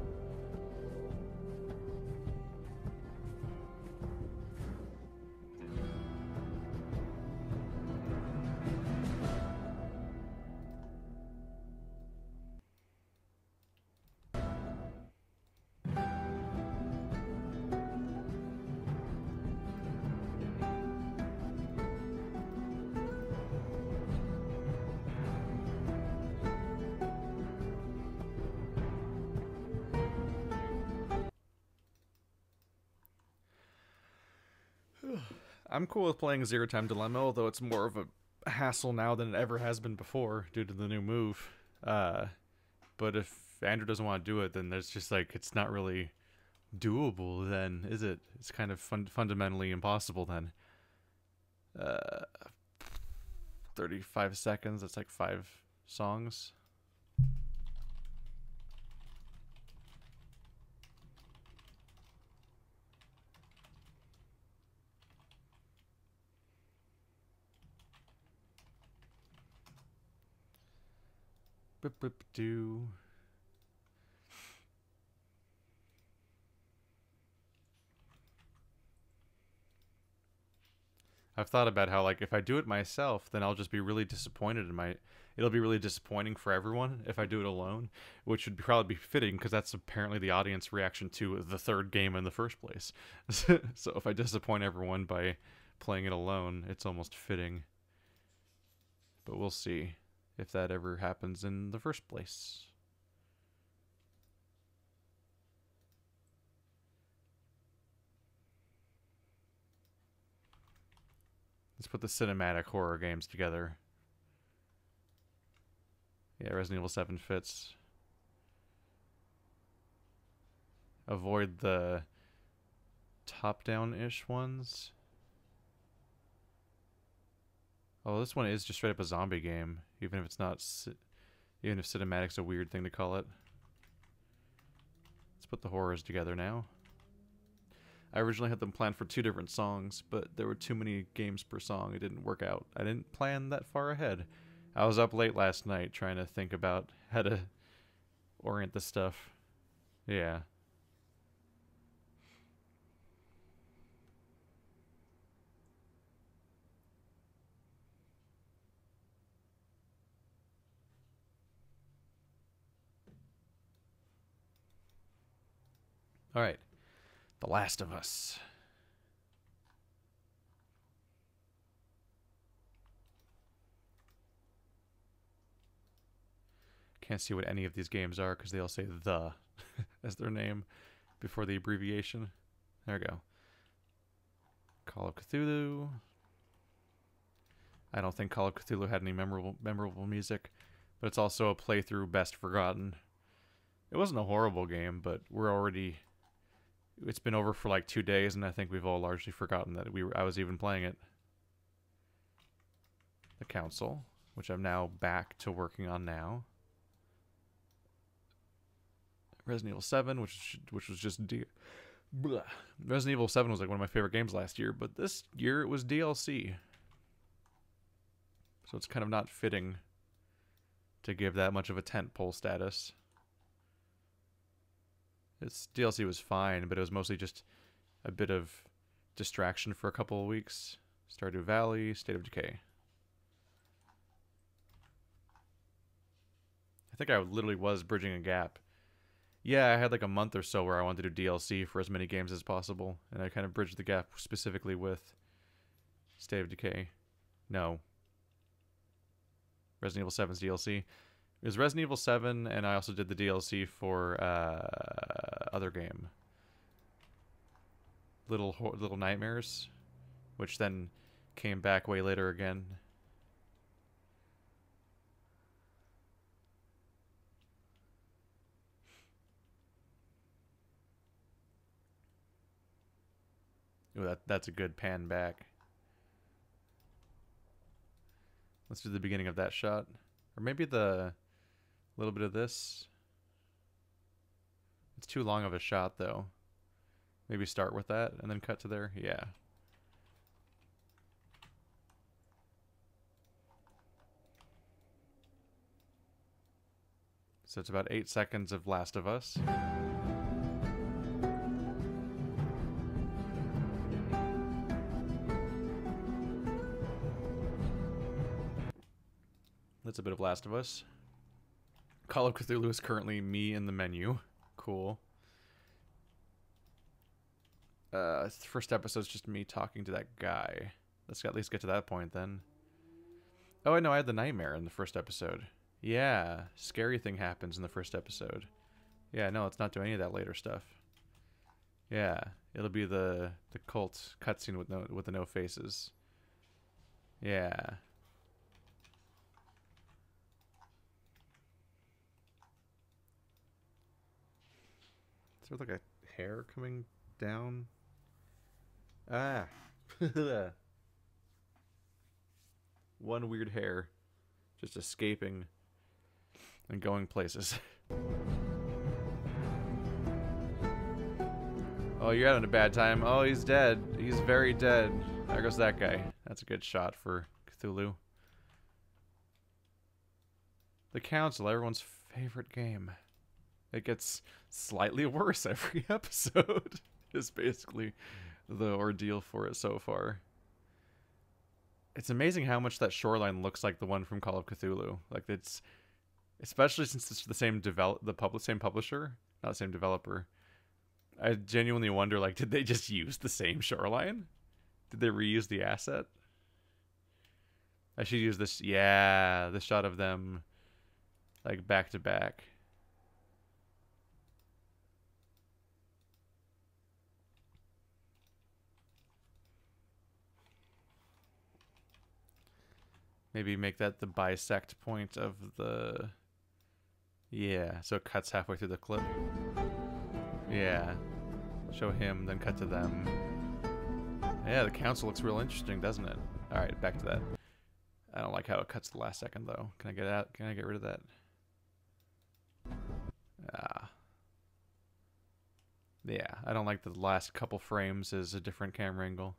[SPEAKER 1] I'm cool with playing Zero Time Dilemma, although it's more of a hassle now than it ever has been before due to the new move. But if Andrew doesn't want to do it, then there's just like it's not really doable. Then is it? It's kind of fundamentally impossible. Then, 35 seconds. That's like 5 songs. Do. I've thought about how like if I do it myself, then I'll just be really disappointed in my. It'll be really disappointing for everyone if I do it alone, which would probably be fitting because that's apparently the audience reaction to the third game in the first place. So if I disappoint everyone by playing it alone, it's almost fitting. But we'll see if that ever happens in the first place. Let's put the cinematic horror games together. Yeah, Resident Evil 7 fits. Avoid the top-down-ish ones. Oh, this one is just straight up a zombie game, even if it's not. Even if cinematic's a weird thing to call it. Let's put the horrors together now. I originally had them planned for 2 different songs, but there were too many games per song. It didn't work out. I didn't plan that far ahead. I was up late last night trying to think about how to orient the stuff. Yeah. All right. The Last of Us. Can't see what any of these games are because they all say "the" as their name before the abbreviation. There we go. Call of Cthulhu. I don't think Call of Cthulhu had any memorable music, but it's also a playthrough best forgotten. It wasn't a horrible game, but it's been over for like 2 days, and I think we've all largely forgotten that I was even playing it. The Council, which I'm now back to working on now. Resident Evil 7, which was just Resident Evil 7 was like one of my favorite games last year, but this year it was DLC. So it's kind of not fitting to give that much of a tentpole status. Its DLC was fine, but it was mostly just a bit of distraction for a couple of weeks. Stardew Valley, State of Decay. I think I literally was bridging a gap. Yeah, I had like a month or so where I wanted to do DLC for as many games as possible, and I kind of bridged the gap specifically with State of Decay. No. Resident Evil 7's DLC. It was Resident Evil 7, and I also did the DLC for other game. Little Nightmares, which then came back way later again. Ooh, that's a good pan back. Let's do the beginning of that shot. Or maybe the little bit of this. It's too long of a shot, though. Maybe start with that and then cut to there. Yeah. So it's about 8 seconds of Last of Us. That's a bit of Last of Us. Call of Cthulhu is currently me in the menu. Cool. First episode's just me talking to that guy. Let's at least get to that point then. Oh, I know, I had the nightmare in the first episode. Yeah, scary thing happens in the first episode. Yeah, no, let's not do any of that later stuff. Yeah, It'll be the cult cutscene with the no faces. Yeah. Is there like a hair coming down? Ah. One weird hair just escaping and going places. Oh, you're having a bad time. Oh, he's dead. He's very dead. There goes that guy. That's a good shot for Cthulhu. The Council, everyone's favorite game. It gets slightly worse every episode. Is basically the ordeal for it so far. It's amazing how much that shoreline looks like the one from Call of Cthulhu. Like, it's, especially since it's the same same publisher, not the same developer. I genuinely wonder, like, did they just use the same shoreline? Did they reuse the asset? I should use this, yeah, the shot of them, like, back to back. Maybe make that the bisect point of the... Yeah, so it cuts halfway through the clip. Yeah. Show him, then cut to them. Yeah, the council looks real interesting, doesn't it? Alright, back to that. I don't like how it cuts the last second, though. Can I get out? Can I get rid of that? Ah. Yeah, I don't like the last couple frames is a different camera angle.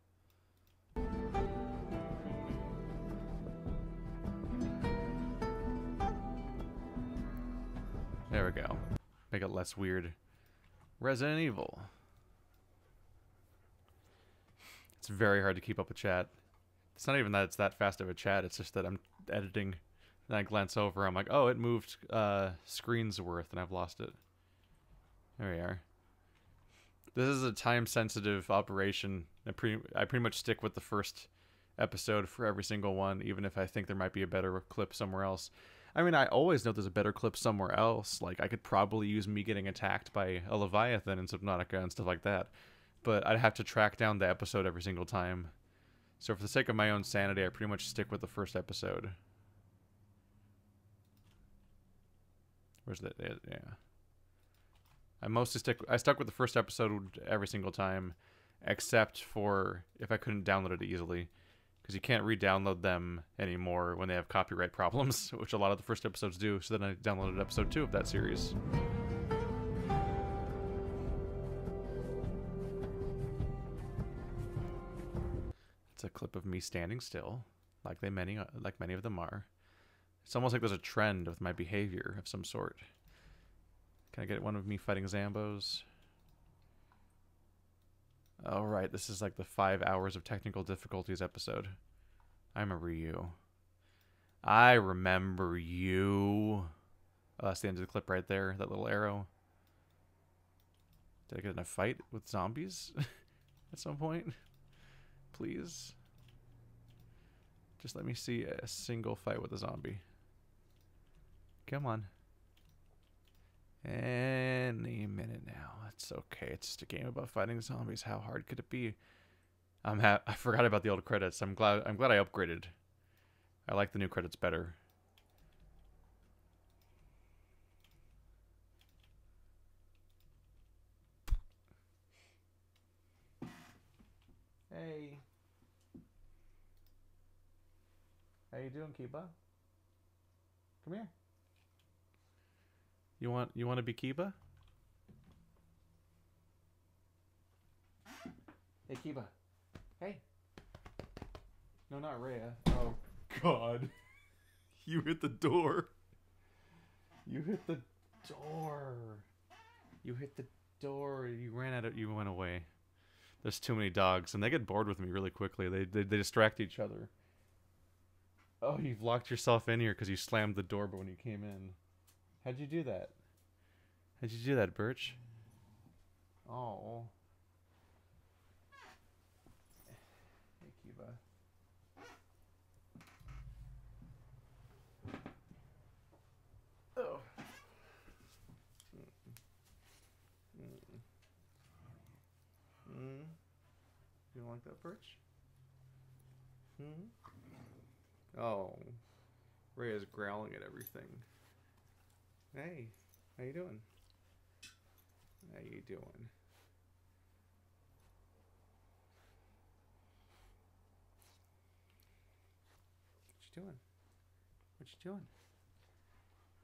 [SPEAKER 1] There we go. Make it less weird. Resident Evil. It's very hard to keep up with chat. It's not even that it's that fast of a chat, it's just that I'm editing and I glance over, I'm like, oh, it moved screens worth and I've lost it. There we are. This is a time-sensitive operation. I pretty much stick with the first episode for every single one, even if I think there might be a better clip somewhere else. I mean, I always know there's a better clip somewhere else. Like, I could probably use me getting attacked by a Leviathan in Subnautica and stuff like that. But I'd have to track down the episode every single time. So for the sake of my own sanity, I pretty much stick with the first episode. Where's that? Yeah. I stuck with the first episode every single time, except for if I couldn't download it easily. Because you can't re-download them anymore when they have copyright problems, which a lot of the first episodes do. So then I downloaded episode 2 of that series. It's a clip of me standing still, like many of them are. It's almost like there's a trend with my behavior of some sort. Can I get one of me fighting Zambos? Oh, right. This is like the 5 hours of technical difficulties episode. I remember you. I remember you. Oh, that's the end of the clip right there. That little arrow. Did I get in a fight with zombies at some point? Please. Just let me see a single fight with a zombie. Come on. Any minute now. It's okay. It's just a game about fighting zombies. How hard could it be? I forgot about the old credits. I'm glad I upgraded. I like the new credits better. Hey. How you doing, Kiba? Come here. You want to be Kiba? Hey, Kiba. Hey. No, not Rhea. Oh, God. You hit the door. You hit the door. You hit the door. You ran out of... You went away. There's too many dogs, and they get bored with me really quickly. They distract each other. Oh, you've locked yourself in here because you slammed the door when you came in. How'd you do that? How'd you do that, Birch? Oh. Hey, Kiba. Oh. like that, Birch? Hmm? Oh. Rhea's growling at everything. Hey, how you doing? How you doing? What you doing? What you doing?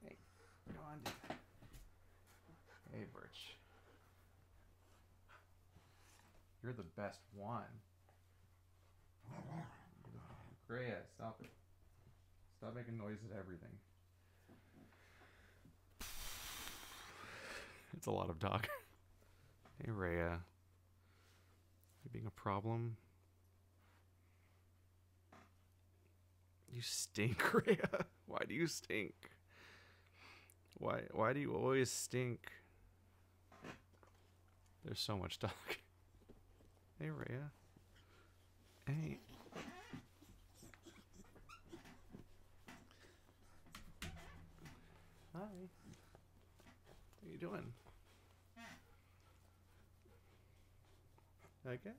[SPEAKER 1] Hey, go on, dude. Hey, Birch. You're the best one. Rhea, stop it. Stop making noises at everything. It's a lot of dog. Hey, Rhea. You being a problem? You stink, Rhea. Why do you stink? Why do you always stink? There's so much dog. Hey, Rhea. Hey. Hi. What are you doing? Like it?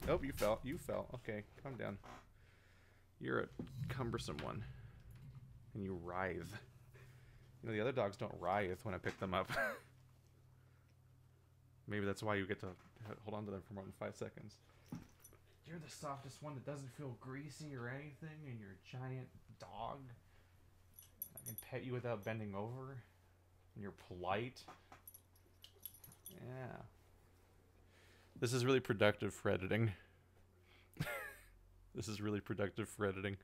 [SPEAKER 1] Oh, you fell. You fell. Okay, calm down. You're a cumbersome one. And you writhe. You know, the other dogs don't writhe when I pick them up. Maybe that's why you get to hold on to them for more than 5 seconds. You're the softest one that doesn't feel greasy or anything, and you're a giant dog. I can pet you without bending over. And you're polite. Yeah. This is really productive for editing. This is really productive for editing.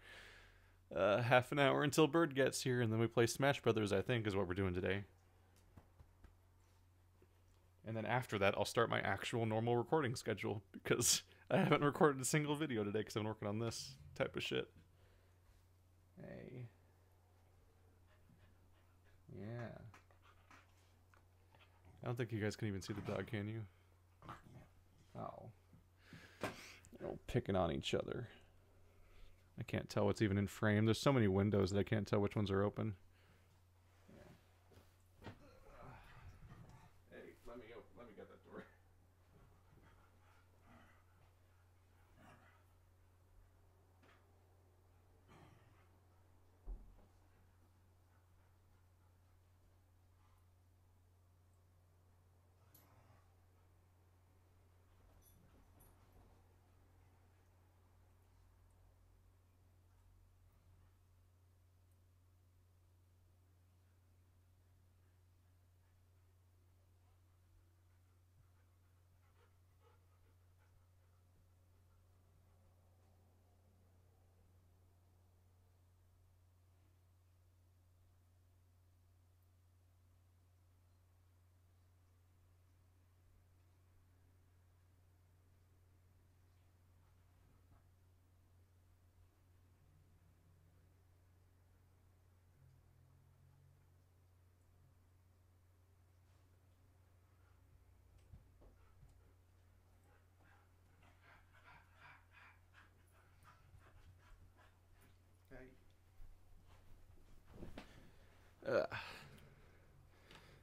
[SPEAKER 1] Half an hour until Bird gets here, and then we play Smash Brothers, I think, is what we're doing today. And then after that, I'll start my actual normal recording schedule, because I haven't recorded a single video today because I'm working on this type of shit. Hey. Yeah. I don't think you guys can even see the dog, can you? Oh. They're all picking on each other. I can't tell what's even in frame. There's so many windows that I can't tell which ones are open. Yeah. Hey, let me get that door.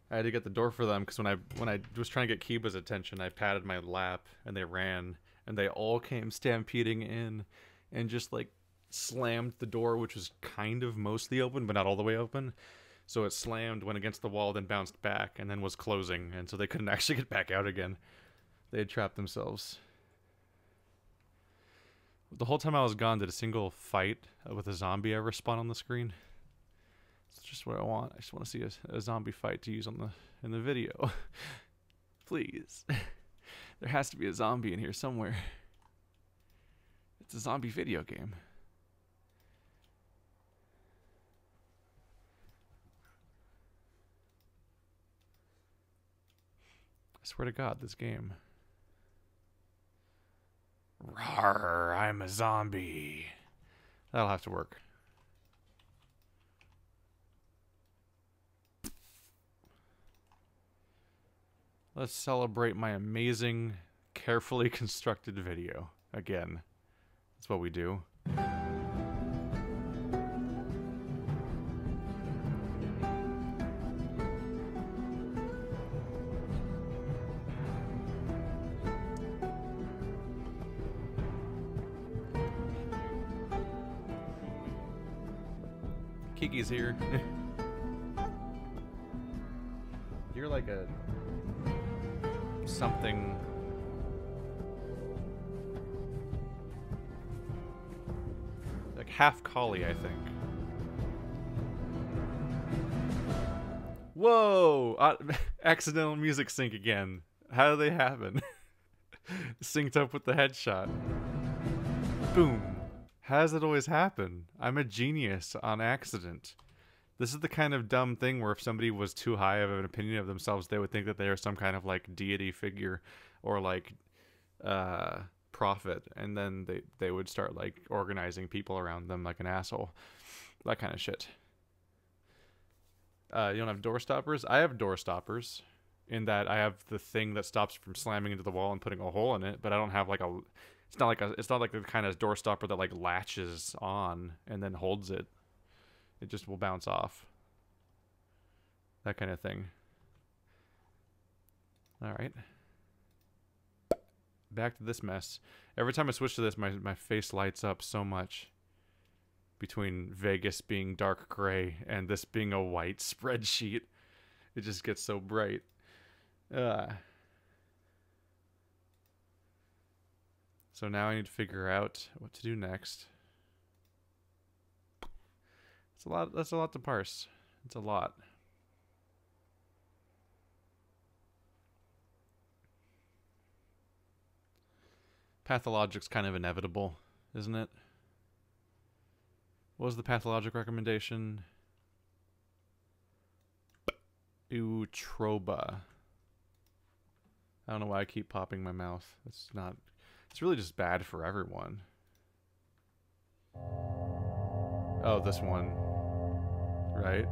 [SPEAKER 1] I had to get the door for them because when I was trying to get Kiba's attention, I patted my lap and they ran and they all came stampeding in and just like slammed the door, which was kind of mostly open but not all the way open. So it slammed, went against the wall, then bounced back, and then was closing, and so they couldn't actually get back out again. They had trapped themselves. The whole time I was gone, did a single fight with a zombie ever spawn on the screen? It's just what I want. I just want to see a zombie fight to use on in the video. Please. There has to be a zombie in here somewhere. It's a zombie video game. I swear to God, this game. Rawr, I'm a zombie. That'll have to work. Let's celebrate my amazing, carefully constructed video. Again, that's what we do. Kiki's here. You're like a something. Like half collie, I think. Whoa! Accidental music sync again. How do they happen? Synced up with the headshot. Boom. How does it always happen? I'm a genius on accident. This is the kind of dumb thing where if somebody was too high of an opinion of themselves, they would think that they are some kind of like deity figure or like prophet, and then they would start like organizing people around them like an asshole. That kind of shit. You don't have door stoppers? I have door stoppers in that I have the thing that stops from slamming into the wall and putting a hole in it, but I don't have like a it's not like the kind of door stopper that like latches on and then holds it. It just will bounce off. That kind of thing. All right. Back to this mess. Every time I switch to this, my face lights up so much. Between Vegas being dark gray and this being a white spreadsheet. It just gets so bright. So now I need to figure out what to do next. It's a lot. That's a lot to parse. It's a lot. Pathologic's kind of inevitable, isn't it? What was the pathologic recommendation? Eutroba. I don't know why I keep popping my mouth. It's not. It's really just bad for everyone. Oh, this one. Right?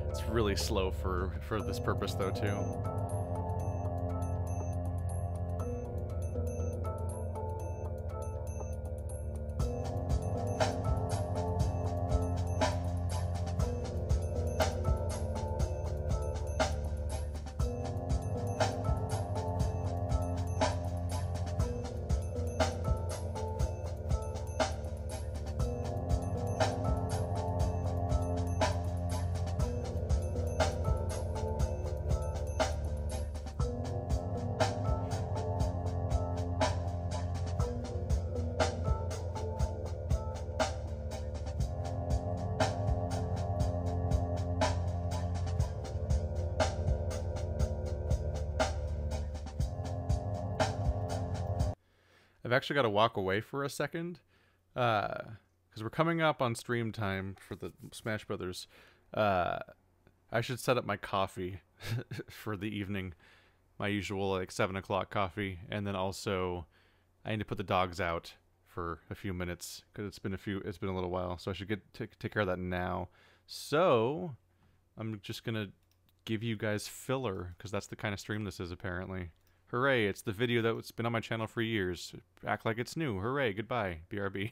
[SPEAKER 1] It's really slow for this purpose though too. I've actually got to walk away for a second, because we're coming up on stream time for the Smash Brothers. I should set up my coffee for the evening, my usual like 7 o'clock coffee, and then also I need to put the dogs out for a few minutes because it's been a little while, so I should take care of that now. So I'm just gonna give you guys filler because that's the kind of stream this is apparently. Hooray, it's the video that's been on my channel for years. Act like it's new. Hooray, goodbye, BRB.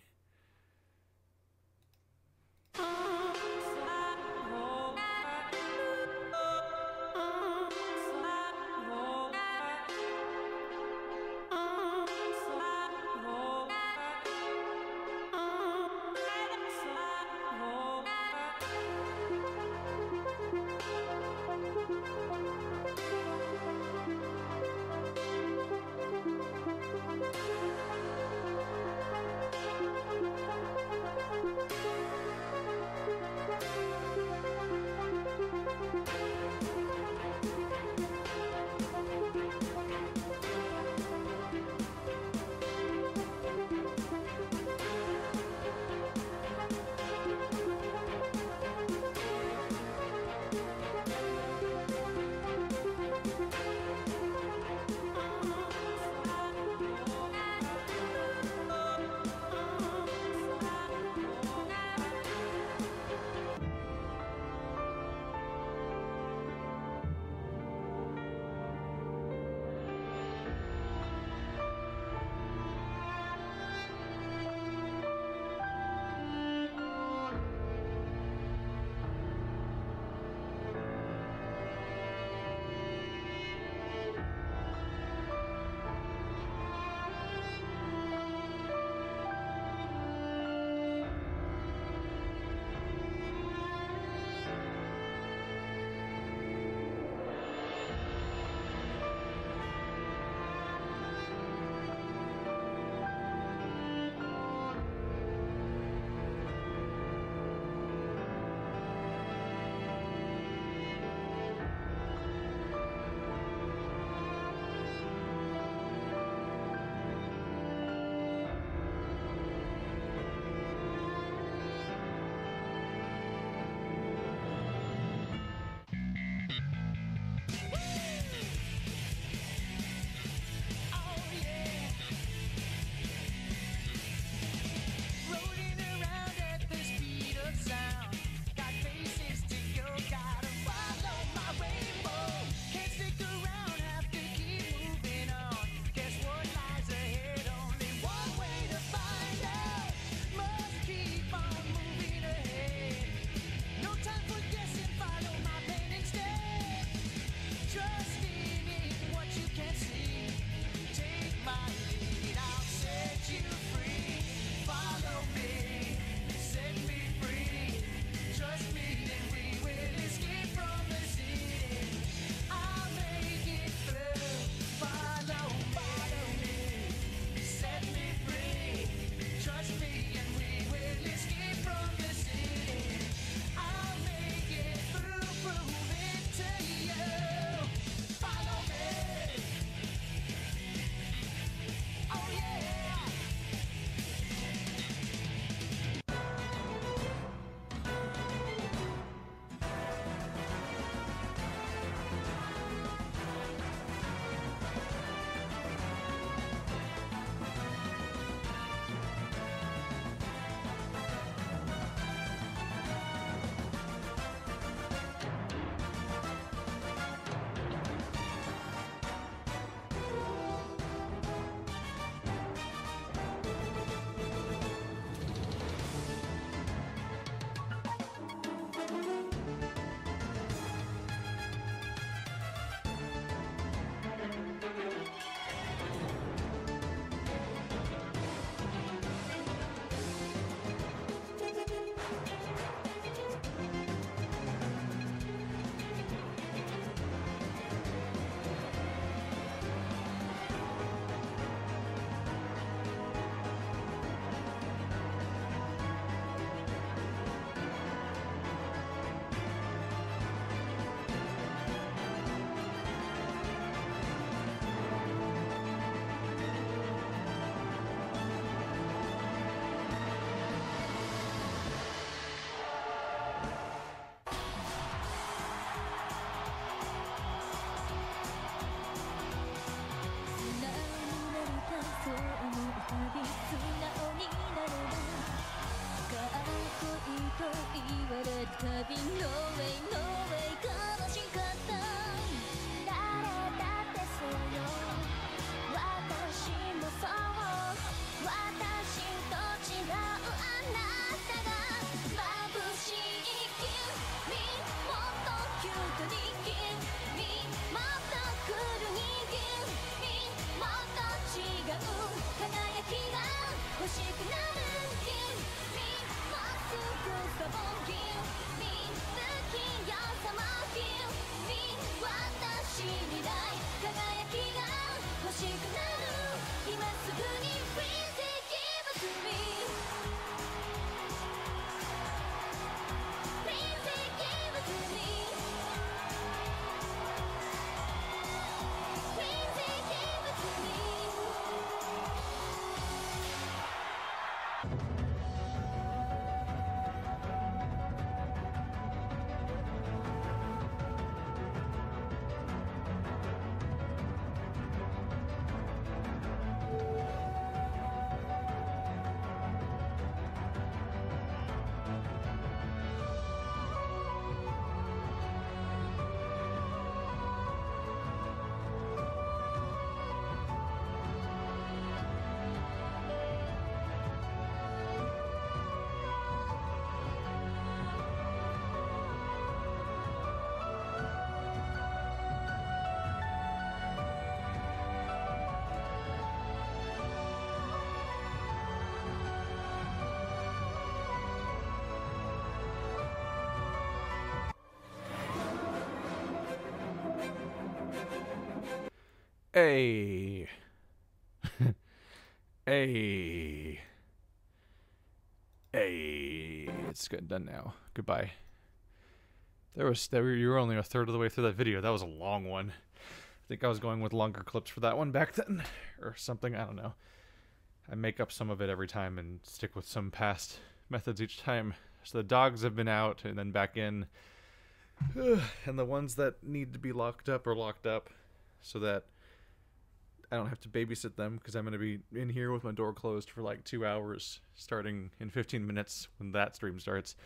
[SPEAKER 1] Hey. Hey. Hey. It's good. Done now. Goodbye. You were only a third of the way through that video. That was a long one. I think I was going with longer clips for that one back then. Or something. I don't know. I make up some of it every time and stick with some past methods each time. So the dogs have been out and then back in. And the ones that need to be locked up are locked up so that I don't have to babysit them because I'm going to be in here with my door closed for like 2 hours starting in 15 minutes when that stream starts.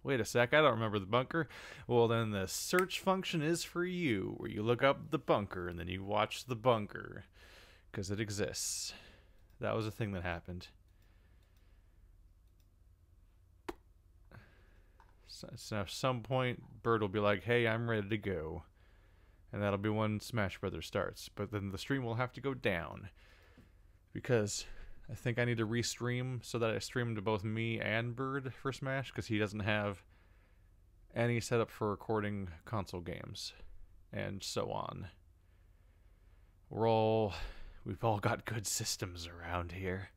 [SPEAKER 1] Wait a sec, I don't remember the bunker. Well, then the search function is for you, where you look up the bunker and then you watch the bunker because it exists. That was a thing that happened. So at some point, Bird will be like, hey, I'm ready to go. And that'll be when Smash Brothers starts. But then the stream will have to go down. Because I think I need to restream so that I stream to both me and Bird for Smash. Because he doesn't have any setup for recording console games. And so on. We've all got good systems around here.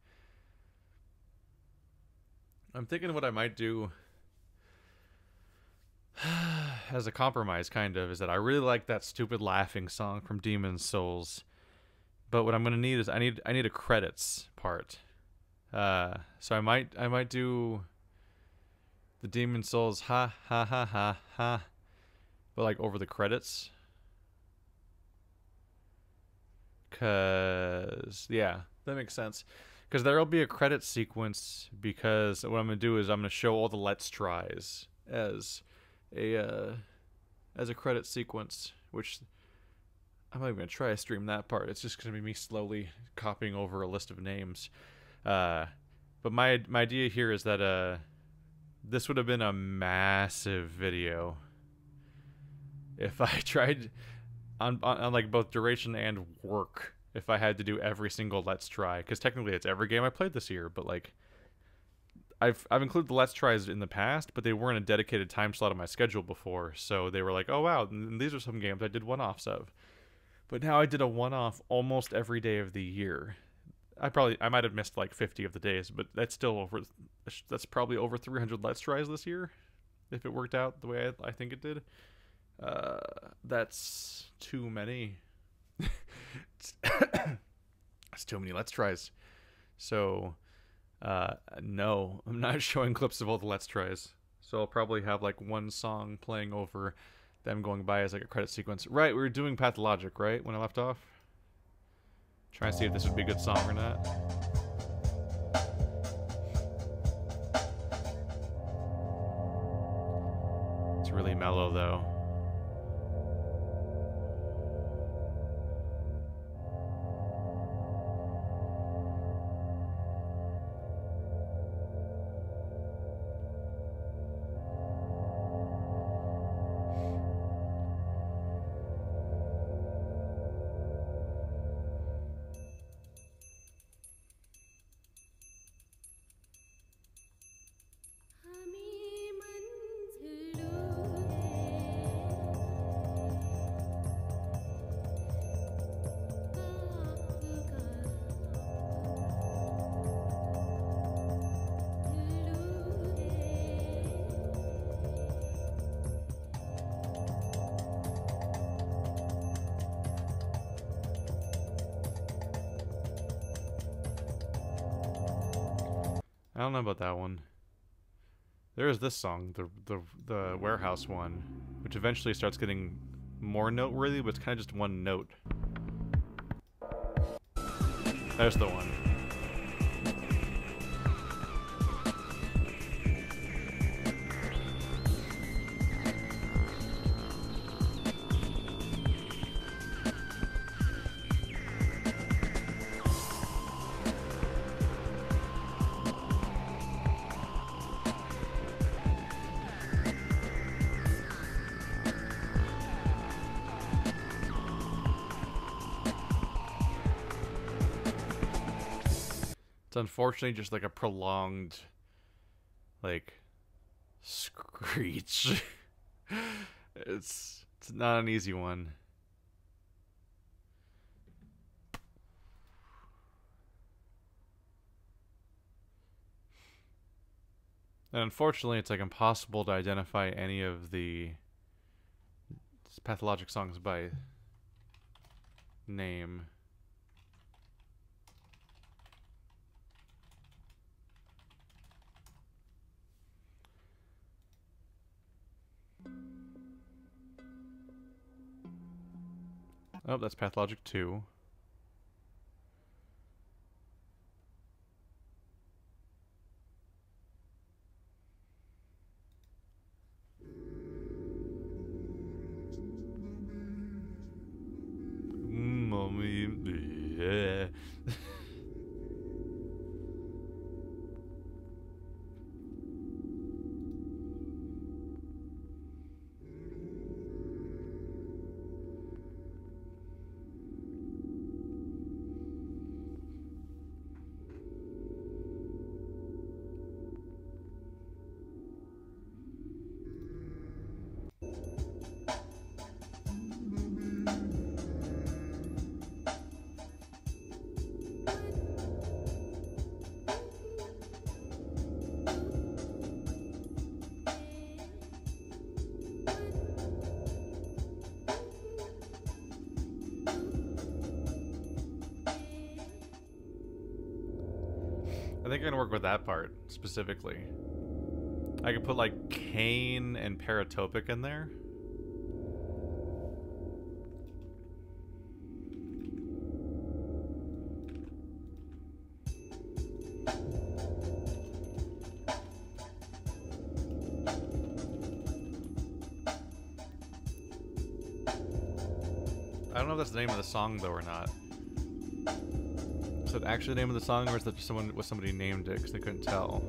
[SPEAKER 1] I'm thinking what I might do as a compromise, kind of, is that I really like that stupid laughing song from Demon's Souls, but what I'm gonna need is I need a credits part. So I might do the Demon's Souls ha ha ha ha ha, but like over the credits, cause yeah, that makes sense. Because there'll be a credit sequence. Because what I'm gonna do is I'm gonna show all the Let's Tries as a credit sequence, which I'm not even gonna try to stream that part. It's just gonna be me slowly copying over a list of names. But my idea here is that this would have been a massive video if I tried on like both duration and work. If I had to do every single Let's Try, because technically it's every game I played this year, but like I've included the Let's Tries in the past, but they weren't a dedicated time slot on my schedule before, so they were like, oh wow, and these are some games I did one-offs of. But now I did a one-off almost every day of the year. I might have missed like 50 of the days, but that's probably over 300 Let's Tries this year, if it worked out the way I think it did. That's too many. It's too many Let's Tries. So no, I'm not showing clips of all the Let's Tries. So I'll probably have like one song playing over them going by as like a credit sequence. Right, we were doing Pathologic, right, when I left off? Trying to see if this would be a good song or not. It's really mellow though. I don't know about that one. There is this song, the Warehouse one, which eventually starts getting more noteworthy, but it's kind of just one note. There's the one. It's unfortunately just like a prolonged, like, screech. It's not an easy one. And unfortunately, it's like impossible to identify any of the pathologic songs by name. Oh, that's Pathologic 2. Yeah. I think I'm gonna work with that part specifically. I could put like Kane and Paratopic in there. I don't know if that's the name of the song though or not. Is that actually the name of the song, or is that just somebody named it because they couldn't tell?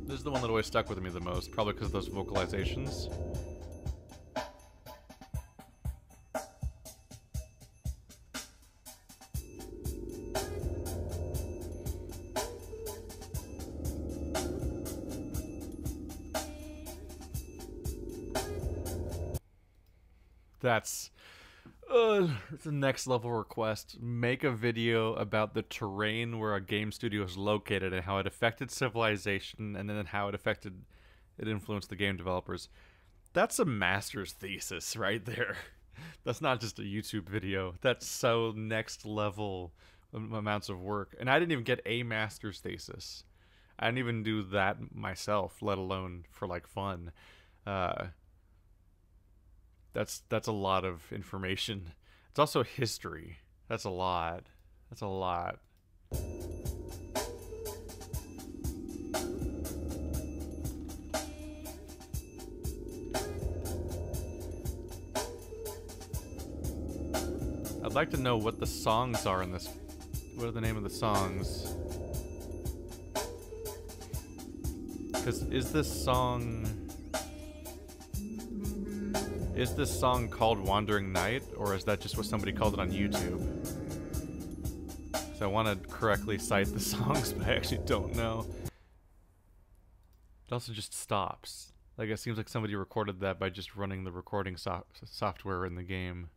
[SPEAKER 1] This is the one that always stuck with me the most, probably because of those vocalizations. It's a next level request. Make a video about the terrain where a game studio is located and how it affected civilization, and then how it influenced the game developers. That's a master's thesis right there. That's not just a YouTube video. That's so next level amounts of work. And I didn't even get a master's thesis. I didn't even do that myself, let alone for like fun. That's a lot of information. It's also history. That's a lot. That's a lot. I'd like to know what the songs are in this. What are the name of the songs? Because is this song called Wandering Night, or is that just what somebody called it on YouTube? So I want to correctly cite the songs, but I actually don't know. It also just stops. Like, it seems like somebody recorded that by just running the recording software in the game.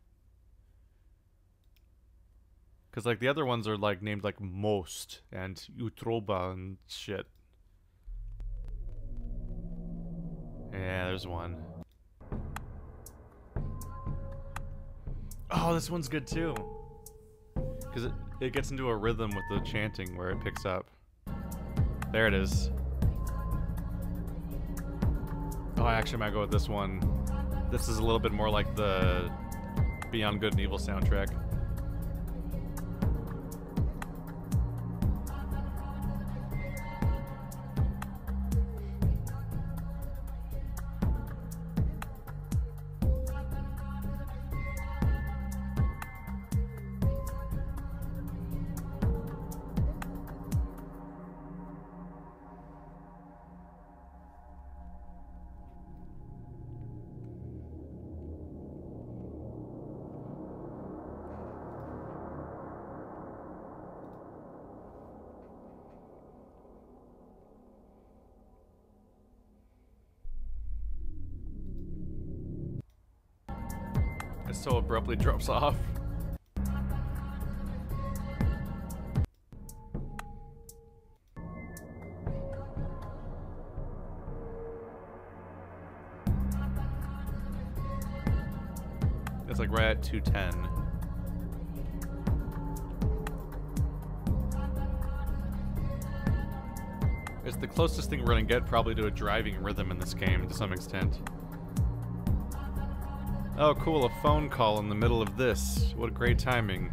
[SPEAKER 1] Because, like, the other ones are, like, named, like, Most and Utroba and shit. Yeah, there's one. Oh, this one's good too. Because it gets into a rhythm with the chanting where it picks up. There it is. Oh, I actually might go with this one. This is a little bit more like the Beyond Good and Evil soundtrack. It so abruptly drops off. like right at 210. It's the closest thing we're gonna get probably to a driving rhythm in this game to some extent. Oh cool, a phone call in the middle of this. What great timing.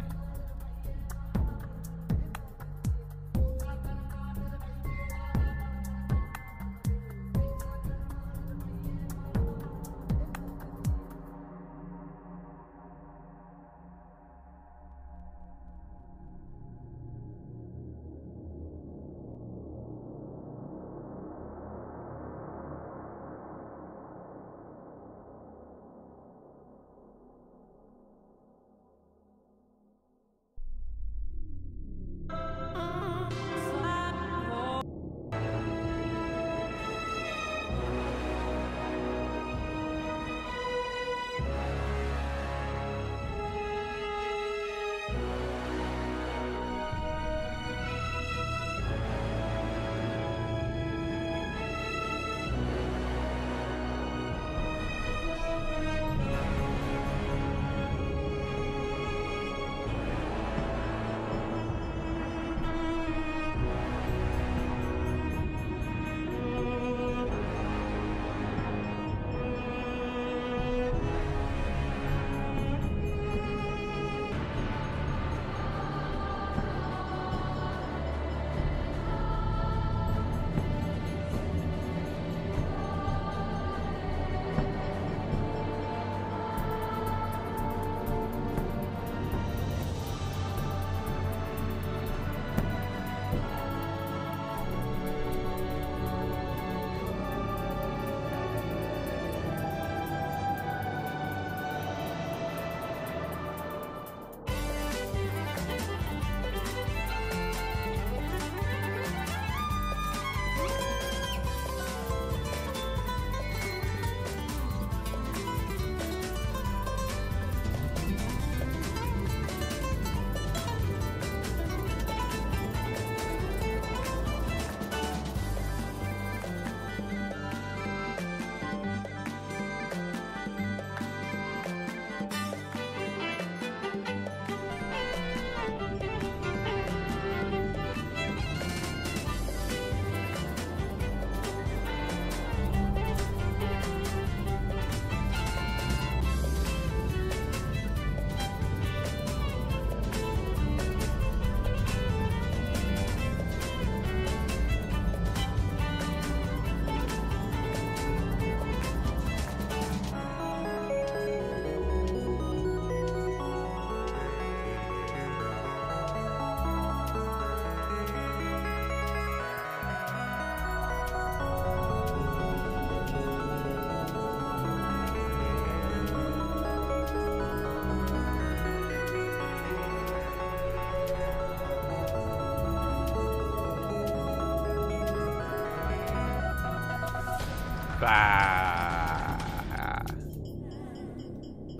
[SPEAKER 1] Bah.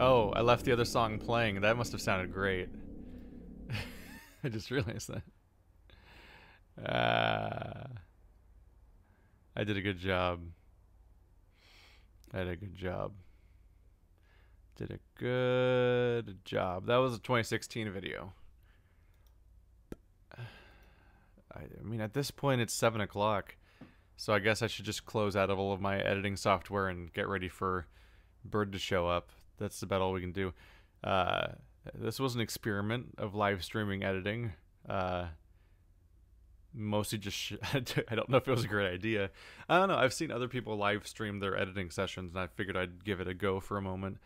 [SPEAKER 1] Oh, I left the other song playing. That must have sounded great. I just realized that. I did a good job. I did a good job. Did a good job. That was a 2016 video. I mean, at this point, it's 7 o'clock. So I guess I should just close out of all of my editing software and get ready for Bird to show up. That's about all we can do. This was an experiment of live streaming editing. Mostly just I don't know if it was a great idea. I don't know. I've seen other people live stream their editing sessions, and I figured I'd give it a go for a moment.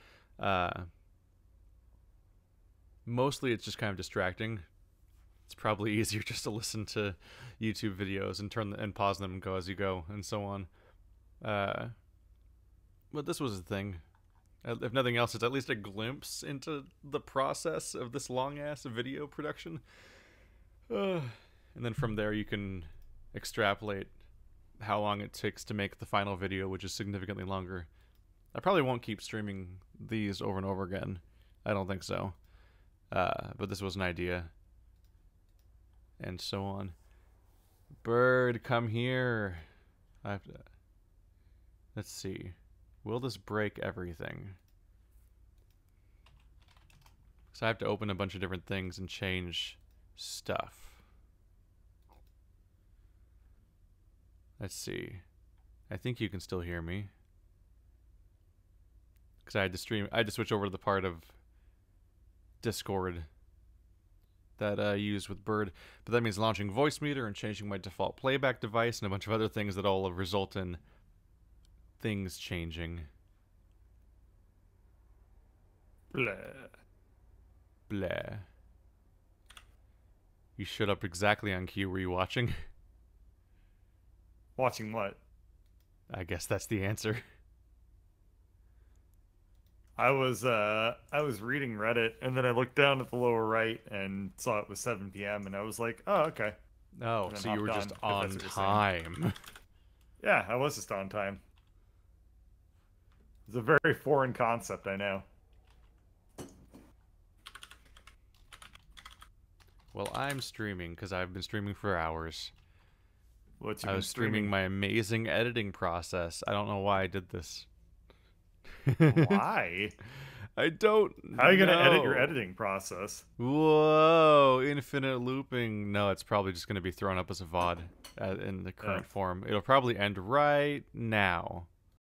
[SPEAKER 1] Mostly it's just kind of distracting. It's probably easier just to listen to YouTube videos and pause them and go as you go and so on. But this was the thing. If nothing else, it's at least a glimpse into the process of this long-ass video production. And then from there you can extrapolate how long it takes to make the final video, which is significantly longer. I probably won't keep streaming these over and over again. I don't think so. But this was an idea. And so on. Bird, come here. I have to... Let's see. Will this break everything? So I have to open a bunch of different things and change stuff. Let's see. I think you can still hear me. Because I had to switch over to the part of Discord that I use with Bird. But that means launching voice meter and changing my default playback device and a bunch of other things that all result in things changing.
[SPEAKER 3] Blah.
[SPEAKER 1] Blah. You showed up exactly on cue. Were you watching?
[SPEAKER 3] Watching what?
[SPEAKER 1] I guess that's the answer.
[SPEAKER 3] I was reading Reddit, and then I looked down at the lower right and saw it was 7 p.m. and I was like, oh, okay.
[SPEAKER 1] Oh,
[SPEAKER 3] And then
[SPEAKER 1] so you were
[SPEAKER 3] hopped
[SPEAKER 1] just
[SPEAKER 3] on,
[SPEAKER 1] on
[SPEAKER 3] if that's what you're saying.
[SPEAKER 1] time.
[SPEAKER 3] Yeah, I was just on time. It's a very foreign concept, I know.
[SPEAKER 1] Well, I'm streaming because I've been streaming for hours.
[SPEAKER 3] What you
[SPEAKER 1] I
[SPEAKER 3] been
[SPEAKER 1] was streaming my amazing editing process. I don't know why I did this.
[SPEAKER 3] Why?
[SPEAKER 1] I don't
[SPEAKER 3] How are you gonna edit your
[SPEAKER 1] know.
[SPEAKER 3] editing process?
[SPEAKER 1] Whoa, infinite looping. No, it's probably just going to be thrown up as a VOD in the current form. It'll probably end right now.